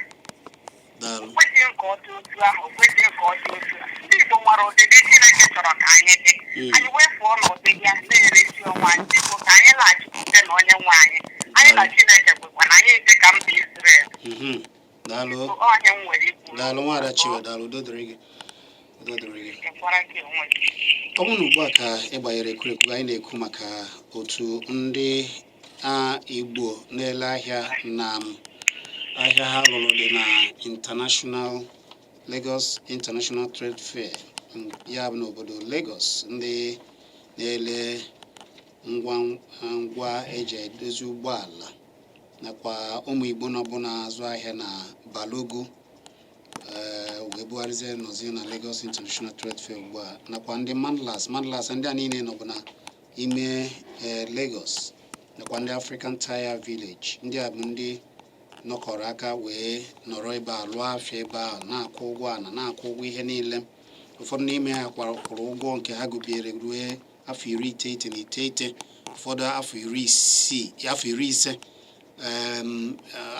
Daalụ. Kwesịghị ka ọ dị otu ahụ, kwesịghị ka ọ dị otu ahụ. Ndị Igbo nwere ụdịdị Chineke chọrọ ka anyị dị. Anyị wefuo n'ụdịdị ya na-eresi onwe anyị. Ndị Igbo ka anyị laghachikwute na onye nwe anyị. Anyị na Chineke kwekwa na anyị dị ka mba Izrel. Daalụ. Ọhịa m nwere ikwu. Daalụ Nwada Chiwe, daalụ, udo dịrị gị. Udo dịrị gị. Ọ bụrụ na ugbu a ka ị gbanyere ekwurekwu, anyị na-ekwu maka otu ndị Igbo na-ele ahịa na ahịa ha lụrụ dị na Lagos International Trade Fair, ya bụ n'obodo Lagos, ndị na-ele ngwa eji edozi ụgbọala nakwa ụmụ Igbo nọbụ na-azụ ahịa na Balogo wee bugharịzie nọzi na Lagos International Trade Fair ugbu a, nakwa ndị mandlas ndị a niile nọbụ na ime Lagos, nakwa ndị African Tire Village. Ndị a bụ ndị nọkọrọ aka wee nọrọ ebe a lụọ afịa ebe ahụ, na-akwụ ụgwọ ana, na-akwụ ụgwọ ihe niile. Ụfọdụ n'ime ha kwụrụ ụgwọ nke ha gụbiere ruo afọ 99, ụfọdụ afọ 50,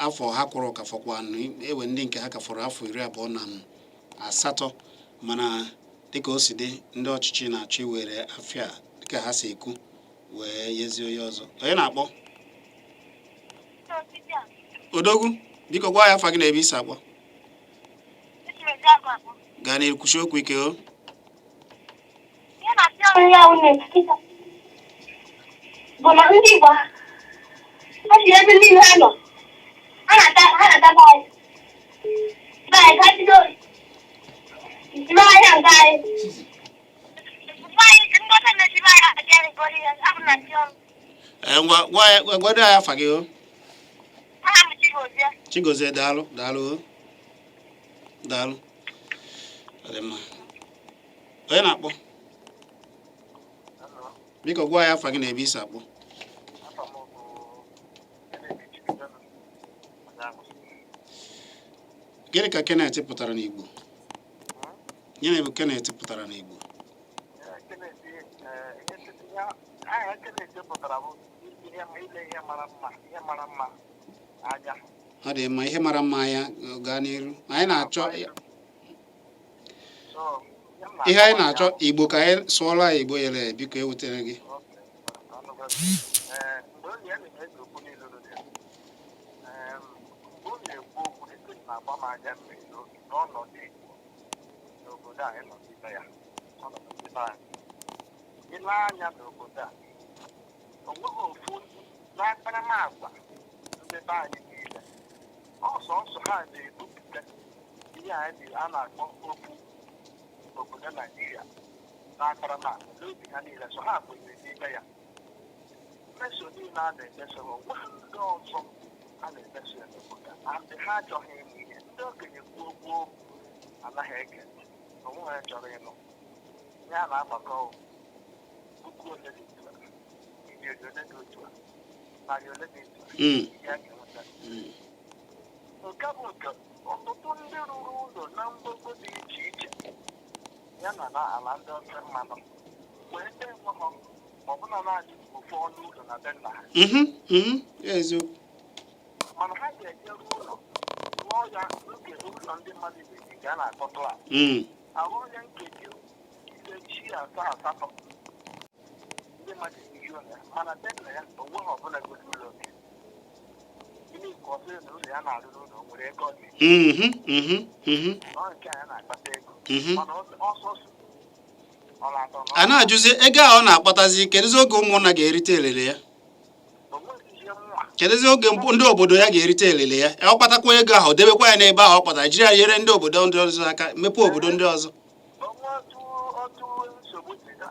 afọ ha kwụrụ ka fọkwanụ ewe ndị nke ha ka fọrọ afọ 28. Mana dịka o si dị, ndị ọchịchị na-achọ iwere afịa dịka ha si ekwu wee yezie onye ọzọ. Onye na-akpọ? Odogwu, biko gwa ya afa gị na ebe isi akpọ. Gaa na-ekwuchi okwu ike. O bụ na ndị Igbo ha ji ebe niile ha nọ, ha na-ata anyị ka bido ime ahịa nke anyị. Gwado ya afa gị. O Chigozie, daalụ. Onye na-akpọ? Biko gwa ya afa gị na ebe isi akpọ. Gịnị ka Kenneth pụtara n'Igbo? Gịnị bụ Kenneth pụtara n'Igbo? Ọ dị mma, ihe mara mma ya. Gaa n'iru. Anyị na-achọ ihe anyị na-achọ Igbo ka anyị sụọla Igbo yere, biko ewutere gị. Ile anya n'obodo a, o nweghị ofu n'akparamagwa ndị be anyị niile, ọsọsọ ha na-ebupụta ihe a na-akpọ okwu obodo Naijiria n'akparamagwa n'obi ha niile, so ha kwenyere n'ime ya. Mmeso niile a na-emeso onweghị ndị ọzọ a na-emeso ya n'obodo a, ndị ha achọghị ịnụ ihe. Ndị okenye kwuo okwu anaghị ege ntị, onwe ha chọrọ ịnụ ihe a na-agbakọ puku ole dị otu a, iri ego ole dị otu a, narị ole na etu Mm. ya ga-enweta. Mm. Nke bụ nke ọtụtụ ndị rụrụ ụlọ na mgbagwo dị iche iche ya na ala ndị ofe mmanụ wee ndị enweghọ ọbụna naanị ofu ọnụ ụlọ na be nna ha, Eziokwu. mana ha ga-ejeru ụlọ rụọ ya nke ụlọ ndị mmadụ ibe nke a na-akpọtụ a arụ onye nkeji ise chi asatọ ndị mmadụ milion ya, mana be nna ya onweghị ọbụla gosi ụlọ nke gịnị ka ọ sịrị na ụlọ ya na-arụ n'ụlọ nwere ego ọ dị ọ nke a ya na-akpata ego mana ọsọsọ ọ na-atọ A na-ajụzi ego a ọ na-akpatazi kedụzi oge ụmụnna ga-erite elele ya, o nweghị ihe nwa kedụzi oge ndị obodo ya ga-erite elele ya, ọ kpatakwa ego ahụ debekwa ya n'ebe ahụ ọ kpatara jiri ya nyere ndị obodo ndị ọzọ aka mepee obodo ndị ọzọ. onwe otu nsogbu dị ka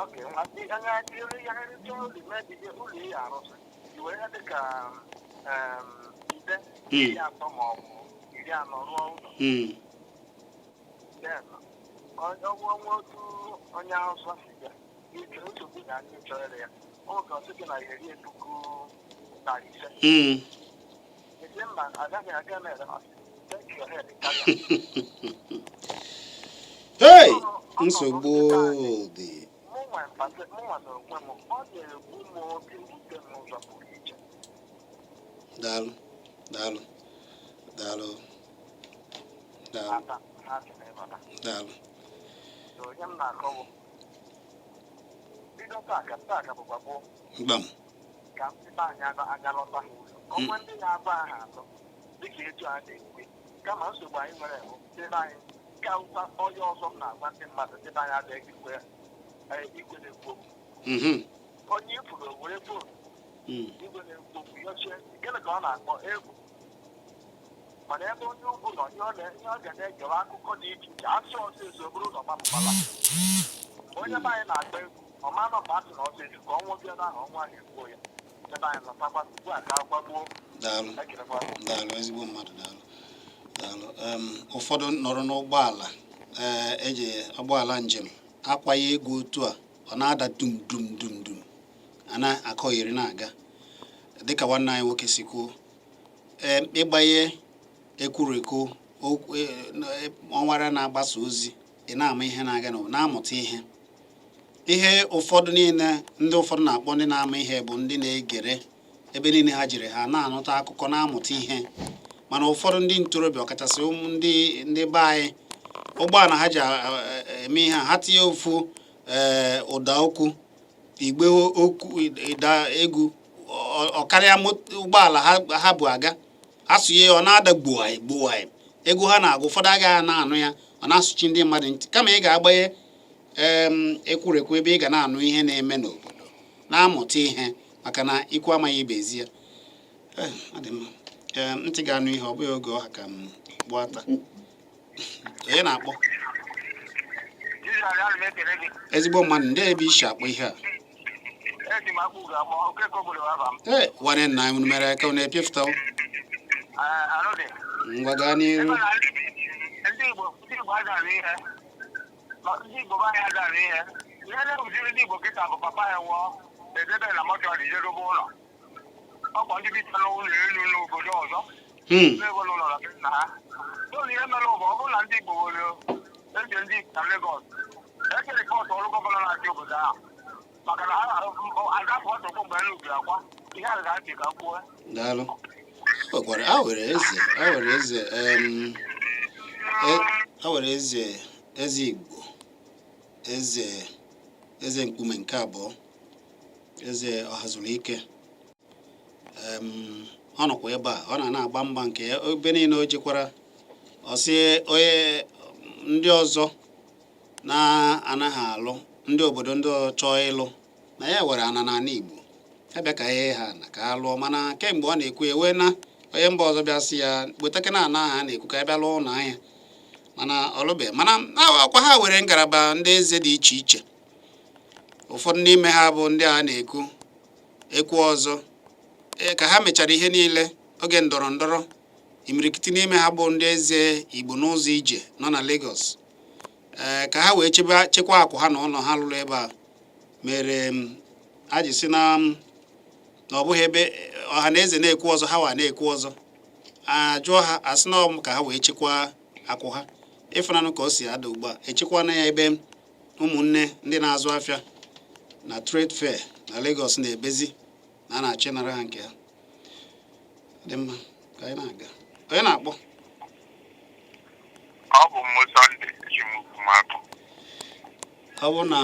oke nwazi anya dịrị ya nrite ụlọ mebie ụlọ ihe arụsị iwere ya dịka ide iri atọ ma ọ bụ 40 rụọ ụlọ ọnwa otu onye ahụsọ si bịa ike nsogbu na ndị chọrọ ya oge ọsị gị na iri puku narị ise ezi mba agaghị aga mere take your head karịa. Hey, nsogbu dị. Mụnwa na onwe m ọ na-egbu m obi mwute m ụzọ pụrụ iche. Daalụ. Daalụ. Daalụ. Daalụ. Ata ha si n'ịbata. Daalụ. Onye m na-akọwụ bido taa ka bụkwa gboo Gbam. ka ndị anyị agalọta ha ụlọ ọnwa ndị na-aba aha atọ dịka etu a na-ekwe kama nsogbu anyị nwere bụ ndị anyị ka ụta onye ọzọ m na-agwa ndị mmadụ ndị anyị adịghị ikwe na-ekwu okwu onye ifuru were foonu igwe na-ekwu okwu yochie gịnị ka ọ na-akpọ egwu mana ebe onye ugwu nọ ihe ọ ga na-egewa akụkọ dị iche iche asị ọsịsọ bụrụ ụzọ gbapụtala onye be anyị na-agba egwu ọmanụ mgbe asị na ọsịsọ ka ọ nwoke n'ahụ ọnwa ahụ egbuo ya ebe anyị lọtakwa ugbu a ka agbagbuo. Daalụ. Daalụ ezigbo mmadụ. Daalụ. Ụfọdụ nọrọ n'ụgbọala eji ụgbọala njem akwaghị ego otu a ọ na-ada dum dum dum dum a na-akọghịrị na-aga dịka nwanne anyị nwoke si kwuo ịgbanye ekwurekwu ọnwara na-agbasa ozi ị na-ama ihe na-aga na na-amụta ihe ụfọdụ niile ndị ụfọdụ na-akpọ ndị na-ama ihe bụ ndị na-egere ebe niile ha jiri ha na-anụta akụkọ na-amụta ihe mana ụfọdụ ndị ntorobịa ọkachasị ụmụ ndị be anyị ụgbọala ha ji eme ihe ha tinye ofu ụda okwu igbe okwu ịda egwu ọkarịa ụgbọala ha bụ aga asụnye ya ọ na-ada gbuo ego ha na-agụ ụfọdụ agaghị na-anụ ya ọ na-asụchi ndị mmadụ ntị kama ị ga-agbanye ekwurekwu ebe ị ga na-anụ ihe na-eme n'obodo na-amụta ihe maka na ikwu amaghị ibezi ya ntị ga-anụ ihe ọ bụghị oge ọha ka m gbata onye na-akpọ ezigbo mmadụ ndị ebe isi akpọ ihe a nwanne nna m mere aka ọ na-epiefụta ngwa gaa n'iru. Ndị Igbo agara ihe ndị Igbo anyị agara ihe ihe na-ewuziri ndị Igbo kịta bụ papa ya nwụọ edebe na mọchọrị jedobe ụlọ ọkwa ndị bita n'ụlọ elu n'obodo ọzọ na-ewere ụlọ na ha n'ụlọ ihe mere ụbọ ọ bụrụ na ndị Igbo were eji ndị na Legọs eji rịpọtụ ọrụ gọvanọ na-achị obodo ahụ maka na agafụ ọtụtụ mgbe n'ubi akwa ihe a ga-achị ka kwuo. Daalụ. A were eze Igbo eze nkume nke abụọ eze ọhazụlike ọ nọkwa ebe a ọ na-agba mgba nke ebe niile o jekwara ọsị onye ndị ọzọ na-anaghị alụ ndị obodo ndị chọọ ịlụ na ya were ana n'ala Igbo abịa ka ihe ha na ka ha lụọ mana kemgbe ọ na-ekwu ewe na onye mba ọzọ bịa sị ya wetakena ana ha na-ekwu ka bịa lụọ ụlọ ahịa mana ọlụbe mana akwa ha were ngalaba ndị eze dị iche iche ụfọdụ n'ime ha bụ ndị a na-ekwu ọzọ ka ha mechara ihe niile oge ndọrọ ndọrọ imirikiti n'ime ha bụ ndị eze Igbo n'ụzọ ije nọ na Lagos ka ha wee chekwaa akụ ha na ụlọ ha lụrụ ebe a mere a ji si na na ọ bụghị ebe ọha na eze na-ekwu ọzọ ha wa na-ekwu ọzọ ajụọ ha asị na ka ha wee chekwaa akwụ ha ịfụnanụ ka o si ada ugbu a echekwana ya ebe ụmụnne ndị na-azụ afịa na trade fair na Lagos na-ebezi na a na-achọ ịnara ha nke ha dị mma ka anyị na-aga onye na-akpọ ọ bụ m Sunday Chimukwumakụ. ọ bụ na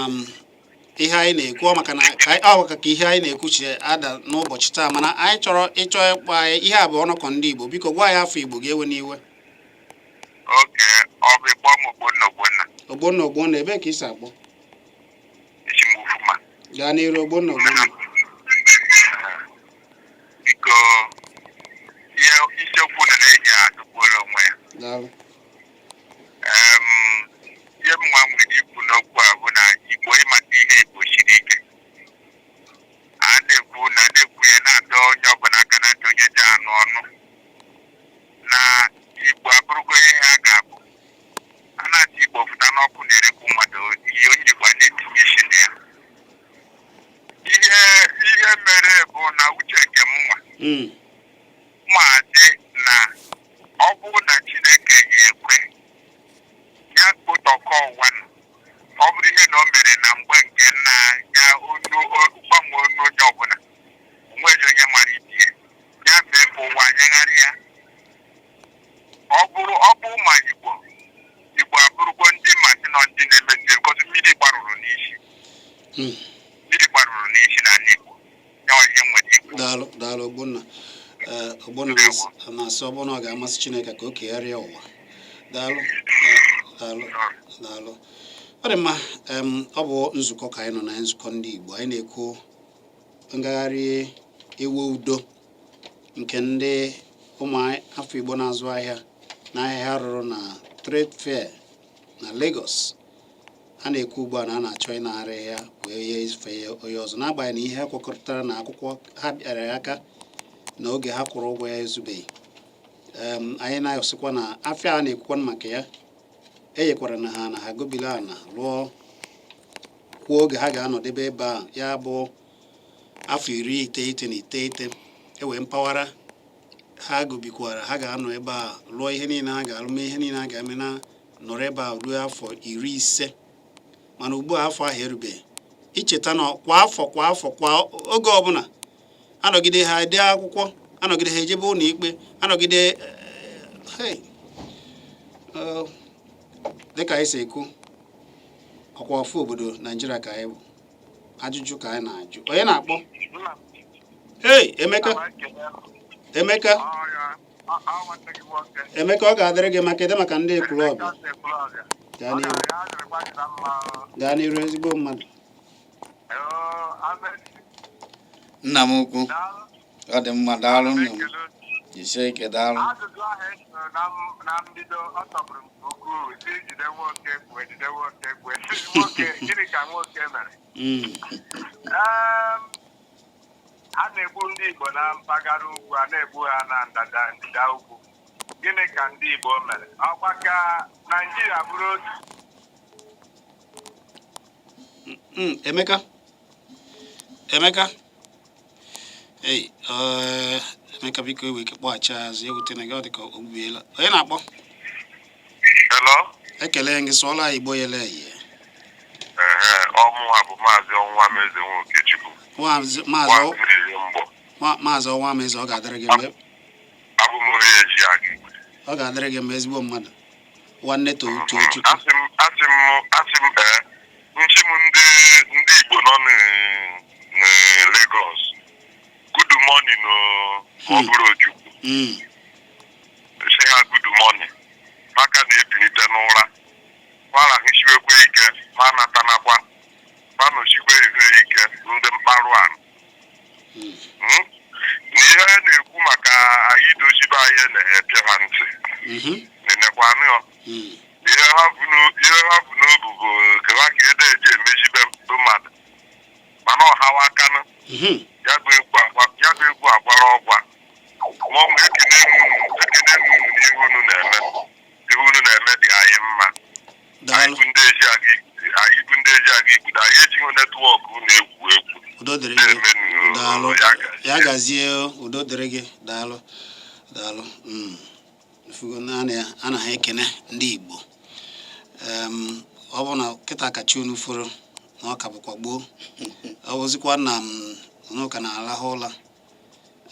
ihe anyị na-ekwu maka na ka ihe anyị na-ekwuchi ada n'ụbọchị taa mana anyị chọrọ ịchọ ịkpa ihe a bụ ọnọkọ ndị Igbo biko gwa ya afọ Igbo ga-ewe n'iwe Oge ọ bụ ịkpọ m Ogbonna ebe ka ị si akpọ Chimukwuma. gaa n'iru Ogbonna Biko isiokwu na-eji atụkwuola onwe ya. daalụ Ihe m nwa nwere ikwu n'okwu a bụ na Igbo ịmata ihe Igbo siri ike. A na-ekwu ya na-adọ onye ọbụla aka na ntị onye ji anụ ọnụ na Igbo abụrụgo ihe ha ga-abụ. A na-achị Igbo fụta n'ọkụ na-erekwu mmadụ ihe onye Igbo na-etinye isi na ya. Ihe mere bụ na uche nke m nwa maazị na ọ bụrụ na Chineke ga-ekwe ya kpotọkọ ụwa nọ ọ bụrụ ihe na o mere na mgbe nke nna ya gbanwee onu onye ọbụla onweghị onye mara ibie ya mee ka ụwa nyagharịa ọ bụ ma Igbo abụrụgo ndị masị nọ ndị na-emezi ngozi mmiri gbarụrụ n'isi na ndị Igbo ya ihe nwere ikwu. daalụ Ogbonna na-asị ọbụna ọ ga-amasị Chineke ka o kegharịa ụwa daalụ ọ dị mma ọ bụ nzukọ ka anyị nọ na nzukọ ndị Igbo anyị na-ekwu ngagharị iwe udo nke ndị ụmụ afọ Igbo na-azụ ahịa n'ahịa ha rụrụ na trade fair na Lagos a na-ekwu ugbu a na a na-achọ ịnagharị ya wee ya ife ya onye ọzọ n'agbanyeghị na ihe ha kwekọrịtara na akwụkwọ ha bịara ya aka na oge ha kwụrụ ụgwọ ya ezubeghị anyị na-asịkwa na afịa a na-ekwukwa maka ya enyekwara na ha gobila ana lụọ kwuo oge ha ga-anọdebe ebe a ya bụ afọ 99 ewee mpaghara ha gobikwara ha ga-anọ ebe a lụọ ihe niile ha ga-alụ mee ihe niile ha ga-eme na nọrọ ebe a ruo afọ 50 mana ugbu a afọ ahụ erubeghị icheta na kwa afọ oge ọbụla anọgide ha ede akwụkwọ anọgide ha ejebe ụlọ ikpe anọgide dịka anyị si ekwu ọkwa ọfụ obodo Naijiria ka anyị bụ ajụjụ ka anyị na-ajụ onye na-akpọ Emeka ọ ga-adịrị gị maka ede maka ndị ekwulọbịa gaa n'iru ezigbo mmadụ nna m ukwu ọ dị mma daalụ nna m jisie ike daalụ ajụjụ ahụ esoro na mbido ọ tọgburu m nke ukwuu si jide nwoke gịnị ka nwoke mere a na-egbu ndị Igbo na mpaghara ugwu a na-egbu ha na ndịda ugwu gịnị ka ndị Igbo mere ọkwa ka Naịjirịa bụrụ otu Emeka Emeka biko ewe ike kpọghachi azụ ewute na gị ọ dị ka o gbubiela onye na-akpọ Hello? ekele gị sụọla Igbo yele ihe ọmụnwa bụ maazị Ọnwameze Nwokechukwu maazị Ọnwameze ọ ga-adịrị gị mgbe abụ m onye eji aga ọ ga-adịrị gị mgbe ezigbo mmadụ nwanne Tochukwu asị m nchi m ndị Igbo nọ na Lagos good morning ọ bụrụ Ojukwu si ha good morning maka na-ebilite n'ụra kwara hụchiwekwe ike ma natanakwa manọchikwe ehere ike ndị mkparụ anụ na ihe a na-ekwu maka anyị dozibe anyị na-epịa ha ntị nenekwanụ ihe ha bụ n'obu bụ kewa ka ede eji emezibe mmadụ mana ọhawa akanụ ya bụ egwu agbara ọgwa mọnwụ ekene m n'ihe unu na-eme dị anyị mma anyị bụ ndị ezi aga Igbo anyị ejighị netwọk na-egwu udo dịrị gị daalụ ya gazie udo dịrị gị daalụ ifugo anaghị ekene ndị Igbo ọ bụ na kịta kacha unu furu na ọ ka bụkwa gboo ọ bụzikwa na n'ụka na-alahụ ụla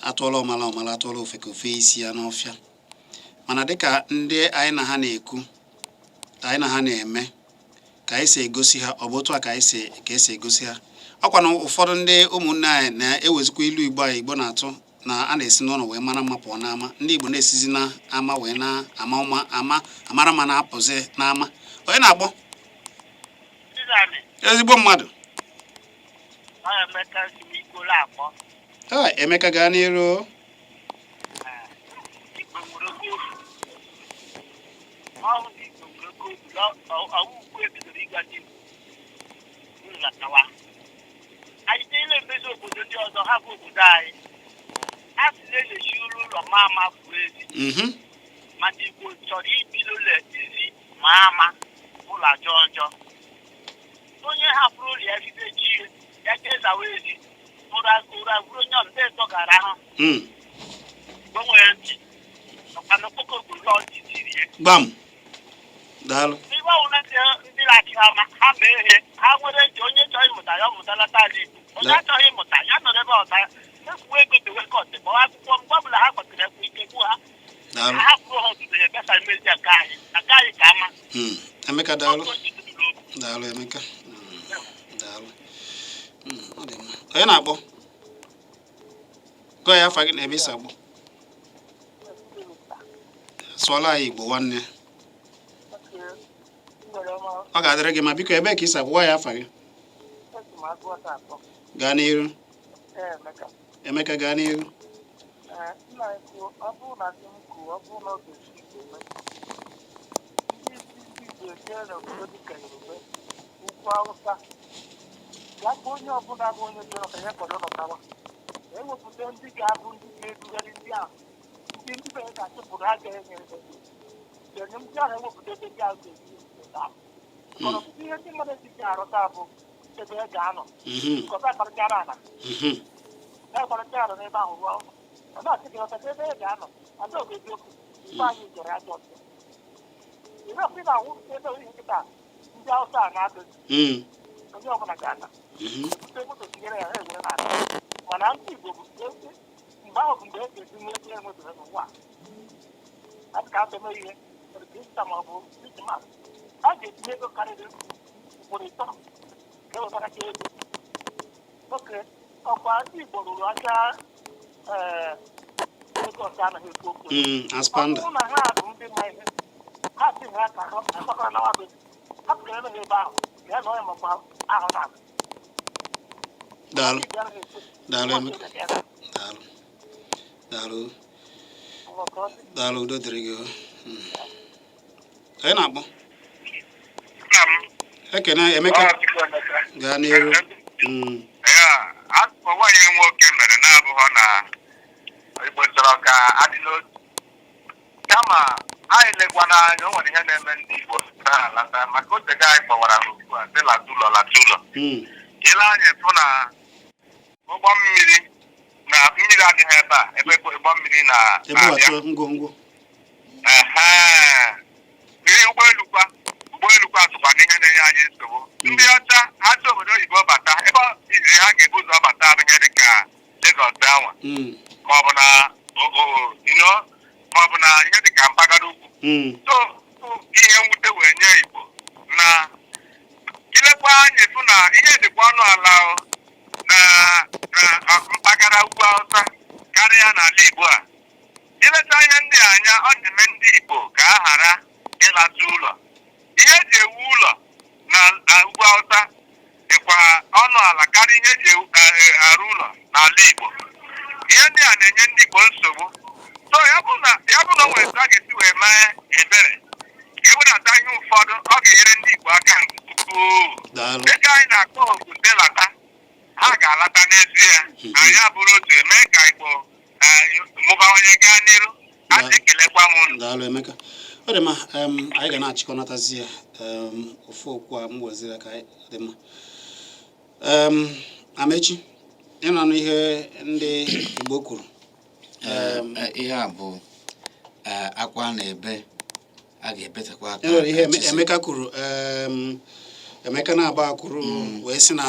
atụọla ọmala atụọla ofe ka ofe isi ya n'ọfịa mana dịka ndị anyị na ha na-ekwu anyị na ha na-eme ka anyị si egosi ha ọ bụ otu a ka esi egosi ha ọkwa na ụfọdụ ndị ụmụnne anyị na-ewezikwa ilu Igbo anyị Igbo na-atụ na a na-esi n'ụlọ wee mara mma pụọ n'ama ndị Igbo na-esizi n'ama wee amara ma na-apụzi n'ama onye na-agbọ ezigbo mmadụ Emeka gaa n'iru anyị niile emezi obodo ndị ọzọ ha bụ obodo anyị a sị na-elechi ụlọ ma furu ezi mana Igbo chọrọ ibi n'ụlọ ezi ma ụlọ ajọ njọ onye hapụrụ ụlọ ya bido chi ya ka ezawa ezi ụra bụrụ onye ọzọ ndị gara ahụ gbanwere ntị ọkana okpoko gburu ọdị tiri ya gbam daalụ n'ime ọwụna ndị na-achị ha mee ihe ha nwere ntị onye chọrọ ịmụta ya ọmụtalata ala Igbo onye achọghị ịmụta ya nọrọ ebe ọta ekwuwe ego dewekọt gbawa akwụkwọ mgbe ọbụla ha kpatara ekwu ike gbuo ha ha kwuo ha otuto ya bịasa mmezi nke anyị ka ama Emeka daalụ Emeka daalụ onye na-akpọ gụọ ya afa gị na ebe isi agbọ sụọla anyị Igbo nwanne ọ ga-adịrị gị ma biko ebee ka isi agbọ ya afa gị gaa n'iru Emeka gaa n'iru onye ọbụla bụ onye chọrọ ka ya kwado nọtawa ewepụta ndị ga-abụ ndị ga-edugharị ndị ahụ ndị be ga-achụpụrụ ha ga-enye ndị ahụ ewepụta ebe ndị ahụ ga-eji ọtụtụ ihe ndị mmadụ ejighị arụta bụ ebe e ga-anọ nkọta akparịchara ala na-akparịcha ala n'ebe ahụ rụọ ọ na-achị gị ọtata ebe e ga-anọ ada ogeziokwu mgbe anyị jere ajọ ọtụ ịrepụ na awụ ebe ihe nkịta ndị Hausa na-adịghị onye ọbụla ga-ana moto tinyere ya ewere na-ata mana ndị Igbo bụ mgbe ahụ bụ mgbe e ga-esi n'ebe enwetara n'ụwa a ka atome ihe ịta ma ọ bụ krismas a ga-etinye ego karịrị ugboro ịtọ ka ewetara ka ego oke ọkwa ndị Igbo rụrụ aka ego ọcha anaghị ekwu okwu Aspamda ọ bụrụ na ha bụ ndị ma ihe ha si ha ka ha akpakọrọ na nwabe ha pụrụ eme ebe ahụ ya na onye makwa ahụ na daalụ udo dịrị gị onye na-akpọ ekene Emeka gaa n'iru akụkọ nwaanyị nwoke mere na-abụghị na Igbo chọrọ ka adị n'otu kama anyị lekwana anya o nwere ihe na-eme ndị Igbo na-alata maka otega anyị gbawara ha ugbu a sị lata ụlọ ile anya efu na ụgbọ mmiri na mmiri adịghị ebe a ebe ụgbọ mmiri na-abịa ụgbọelu kwa sụkwa n'ihe na-enye anyị nsogbu ndị ọcha achọ obodo oyibo bata ebe iziri ha ga-ebu ụzọ bata abụghị dị ka Lagos anwa maọbụ na ihe dị ka mpaghara ugwu so ihe mwute wee nye Igbo na ilekwa anya efu na ihe dịkwa ọnụ ala na mpaghara ugwu Hausa karịa n'ala Igbo a ileta ihe ndị anya ọ na-eme ndị Igbo ka a ghara ịlata ụlọ ihe eji ewu ụlọ na ugwu Hausa dịkwa ọnụ ala karịa ihe eji arụ ụlọ n'ala Igbo ihe ndị a na-enye ndị Igbo nsogbu so ya bụ na o nwere etu a ga-esi wee mee ebere ka ewedata ihe ụfọdụ ọ ga-enyere ndị Igbo aka nke ukwuu dịka anyị na-akpọ oku ndị lata ha ga-alata n'ezie anyị abụrụ otu eme ka Igbo mụbawanye gaa n'iru asị kelekwa m unu daalụ Emeka ọ dị mma anyị ga na-achịkọnatazi ya ofu okwu a m weziri ka dị mma Amechi ịnọ n'ihe ndị Igbo kwuru ihe a bụ akwa na-ebe a ga-ebetakwa aka. enwere ihe Emeka kwuru Emeka na-agba kwuru wee sị na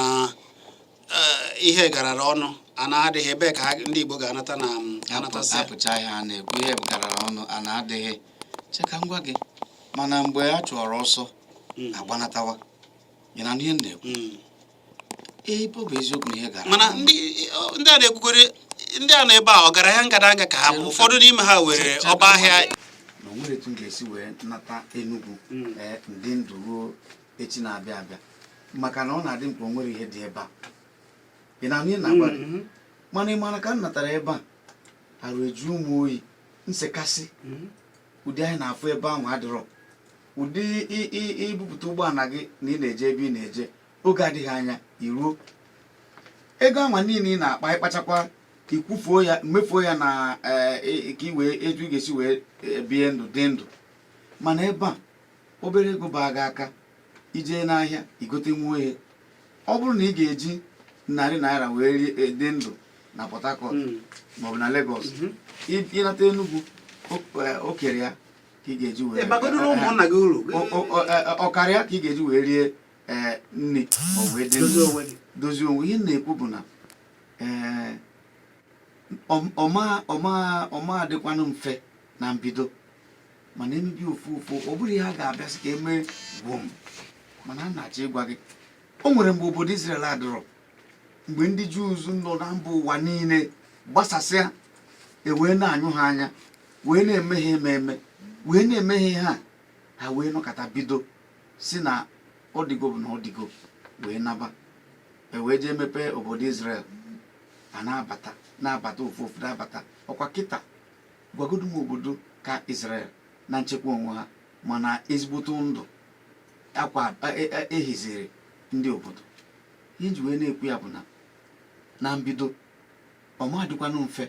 ihe garara ọnụ a na-adịghị ebe ka ndị Igbo ga-anata na anatasị apụcha ihe a na-ekwu ihe garara ọnụ a na-adịghị cheka ngwa gị mana mgbe a chụọrọ ọsọ agbanatawa ya na ihe na-ekwu ebe ọ bụ eziokwu na ihe gara mana ndị a na-ekwukwere ndị a nọ ebe a ọgaranya ngadanga ka ha bụ ụfọdụ n'ime ha were ọba ahịa na o nwere etu m ga-esi wee nata Enugu ndị ndụ ruo echi na-abịa abịa maka na ọ na-adị mkpa o nwere ihe dị ebe a ị na-anụ ihe na-agwa gị mana ị mara ka m natara ebe a arụ eju ụmụ oyi nsekasị ụdị anyị na-afụ ebe ahụ adịrọ ụdị ibupụta ụgbọala gị na ị na-eje ebe ị na-eje oge adịghị anya iruo ego anwa niile ị na-akpa ịkpachakwa ikwufuo ya mmefuo ya na ka i wee etu ị ga-esi wee bie ndụ dị ndụ mana ebe a obere ego baa gị aka ijee n'ahịa igote nwa ihe ọ bụrụ na ị ga-eji $100 wee dị ndụ na Port Harcourt maọbụ na Lagos ịnata Enugu o kere ya ka ị ga-eji wee ọkara ya ka ị ga-eji wee rie nne maọbụ dozie onwe ihe na-ekwu bụ na ọma adịkwanụ mfe na mbido mana emebi ofu ọ bụrụ ihe a ga-abịasị ka emee gwom mana a na-achọ ịgwa gị o nwere mgbe obodo Israel adịrọ mgbe ndị Jews nọ na mba ụwa niile gbasasịa wee na-anyụ ha anya wee na-eme ha ememe wee na-eme ha ihe ha wee nọkọta bido si na ọdịgo bụ na ọdịgo wee naba wee jee mepee obodo Israel a na-abata ofu na-abata ọkwa kịta gwagodu m obodo ka Israel na nchekwa onwe ha mana ezigbote ndụ akwa ehiziri ndị obodo ihe ji wee na-ekwu ya bụ na mbido ọma dịkwanụ mfe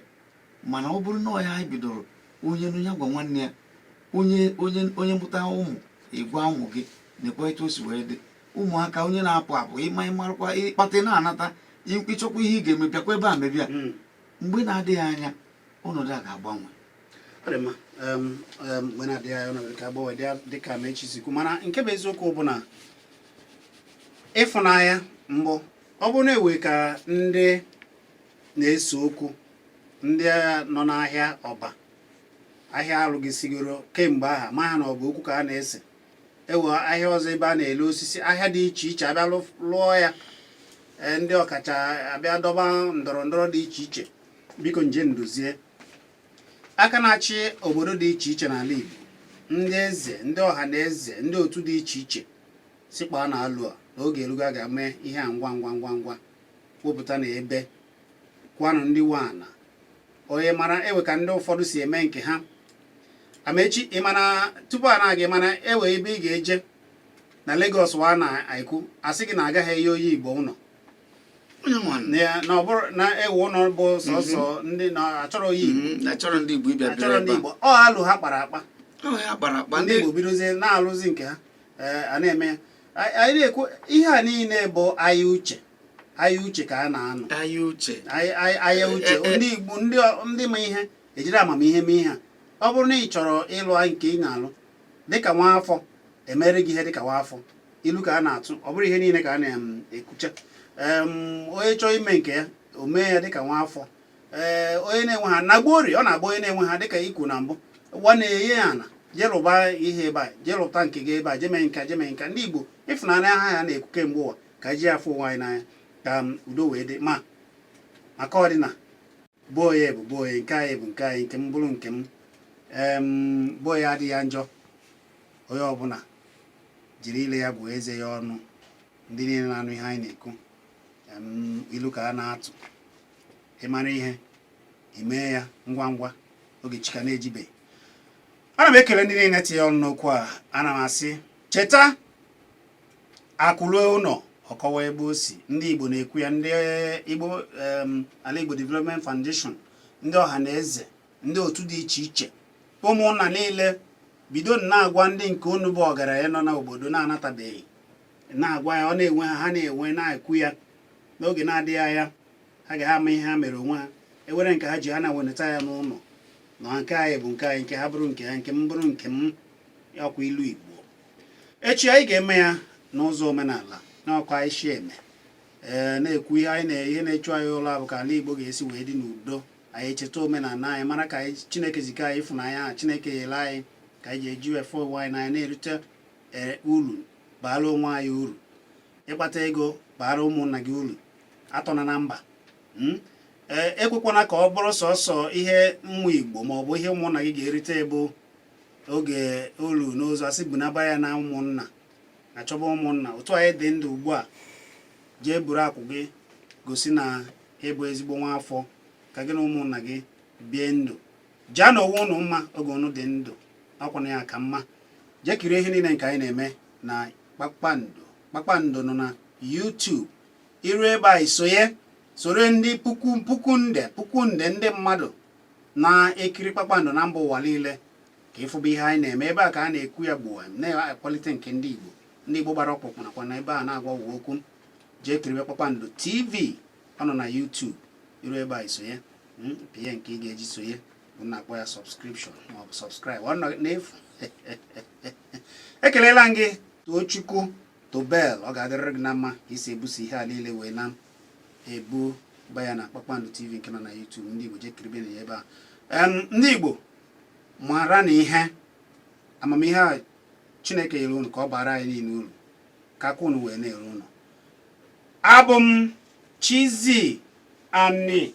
mana ọ bụrụ na ọya anyị bidoro onye n'onye gwa nwanne ya onye mụta ụmụ ịgwa ụmụ gị na-ekwe etu o si wee dị ụmụaka onye na-apụ apụ ịmarakwa ịkpata na-anata ịchọkwa ihe ị ga-eme bịakwa ebe a mebia mgbe na-adịghị anya ọnọdụ a ga-agbanwe mgbe na-adịghị anya ọnọdụ ka agbanwe dịka ma echisikwu mana nke bụ eziokwu bụ na ịfụnanya mbụ ọ bụrụ na-ewe ka ndị na-ese okwu ndị nọ n'ahịa ọba ahịa alụgịsigoro kemgbe aha ma ha na ọ bụ okwu ka a na-ese ewe ahịa ọzọ ebe a na-ele osisi ahịa dị iche iche abịa lụọ ya ndị ọkacha abịa dọba ndọrọ ndọrọ dị iche iche biko nje ndozie aka na-achị obodo dị iche iche n'ala Igbo ndị eze ndị ọha na eze ndị otu dị iche iche sikpa na alụ a n'oge elugo a ga-eme ihe a ngwa wepụta na ebe kwanụ ndị wana onye mara ewe ka ndị ụfọdụ si eme nke ha amechi ịmana tupu a na-aga mana ewe ebe ị ga-eje na Lagos wa na-ekwu asị gị na agaghị eyi oyi Igbo ụlọ na ọ bụrụ na ewu ụlọ bụ sọsọ ndị na-achọrọ oyi Igbo achọrọ ndị Igbo ịbịa achọrọ ndị Igbo ọ alụ ha kpara akpa ndị Igbo bidozie na-alụzi nke ha a na-eme ya anyị na-ekwu ihe a niile bụ aya uche ka a na-anọ aya uche ndị Igbo ndị ma ihe ejiri amamihe mee ihe ọ bụrụ na ị chọrọ ịlụ nke ị na-alụ dịka nwa afọ emere gị ihe dịka nwa afọ ilu ka a na-atụ ọ bụrụ ihe niile ka a na-ekwucha onye chọọ ime nke ya o mee ya dịka nwa afọ onye na-enwe ha na gbori ọ na-agba onye na-enwe ha dịka ikwu na mbụ gwa na-enye ya na jee lụba ihe ebe a jee lụta nke gị ebe a jeme nka ndị Igbo ịfụnanya ha ya na-ekwu kemgbe ụwa ka ji afọ ụwa anyị n'anya ka udo wee dị maka ọdịna bụ onye bụ bụ onye nke anyị bụ nke anyị nke m bụrụ nke m bụ onye adịghị ya njọ onye ọbụla jiri ile ya bụ eze ya ọnụ ndị niile na-anụ ihe anyị na-ekwu ilu ka a na-atụ ịmara ihe imee ya ngwa oge chika na-ejibeghị ana m ekele ndị niile tinye ọnụ n'okwu a ana m asị cheta akụlue ụlọ ọkọwa ebe o si ndị Igbo na-ekwu ya ndị Igbo Ala Igbo Development Foundation ndị ọha na eze ndị otu dị iche iche ụmụnna niile bido na-agwa ndị nke unu bụ ọgaranya nọ n'obodo na-anatabeghị na-agwa ya ọ na-enwe ha na-enwe na-ekwu ya n'oge na-adịghị anya ha ga-ama ihe ha mere onwe ha ewere nke ha ji ha na-weneta ya n'ụlọ na nke anyị bụ nke anyị, nke ha bụrụ nke ha, nke m bụrụ nke m, ọkwa ilu Igbo. Echi anyị ga-eme ya n'ụzọ omenala n'ọkwa anyị shi eme na-ekwu ihe na-echu anyị ụlọ bụ ka ala Igbo ga-esi wee dị n'udo, anyị echeta omenala anyị, mara ka anyị Chineke zika anyị ịfụnanya ha Chineke nyere anyị ka anyị ji eji efe ụwa anyị n'anya na-erite uru baara onwe anyị uru, ịkpata ego baara ụmụnna gị uru, atọna na mba. Ekwekwana ka ọ bụrụ sọsọ ihe mmụ Igbo ma ọ bụ ihe ụmụnna gị ga-erite ebo oge olu n'ụzọ asị bụ naba ya na ụmụnna na chọba ụmụnna. Otu anyị dị ndụ ugbu a, jee buru akwụ gị gosi na ịbụ ezigbo nwa afọ ka gị na ụmụnna gị bie ndụ. Jaa na onwe unu mma oge unu dị ndụ, ọkwana ya ka mma. Jee kirie ihe niile nke anyị na-eme na Kpakpando nọ na YouTube. Iru ebe a isonye soro ndị puku nde ndị mmadụ na-ekiri Kpakpando na mba ụwa niile ka ịfụba ihe anyị na-eme. Ebe a ka a na-ekwu ya gbuo na-akwalite nke ndị Igbo gbara ọkpụkpụ nakwa na ebe a na-agwa ụwa okwu. Jee kiribe Kpakpando TV, ọ nọ na YouTube. Iru ebe a isonye pịa nke ị ga-eji sonye bụ na-akpọ ya subscription maọbụ subscribe, ọ nọ n'efu. Ekelela gị Tochukwu Tobel, ọ ga-adịrịrị gị na mma isi ebuso ihe a niile wee na ebu baya na Kpakpando TV nke nọ na YouTube. Ndị Igbo jee kiribe na ya ebe a. Ndị Igbo mara na ihe amamihe a Chineke nyere unu ka ọ bara anyị niile uru, ka aka unu wee na-eru unu. Abụ m Chizzy Ndi.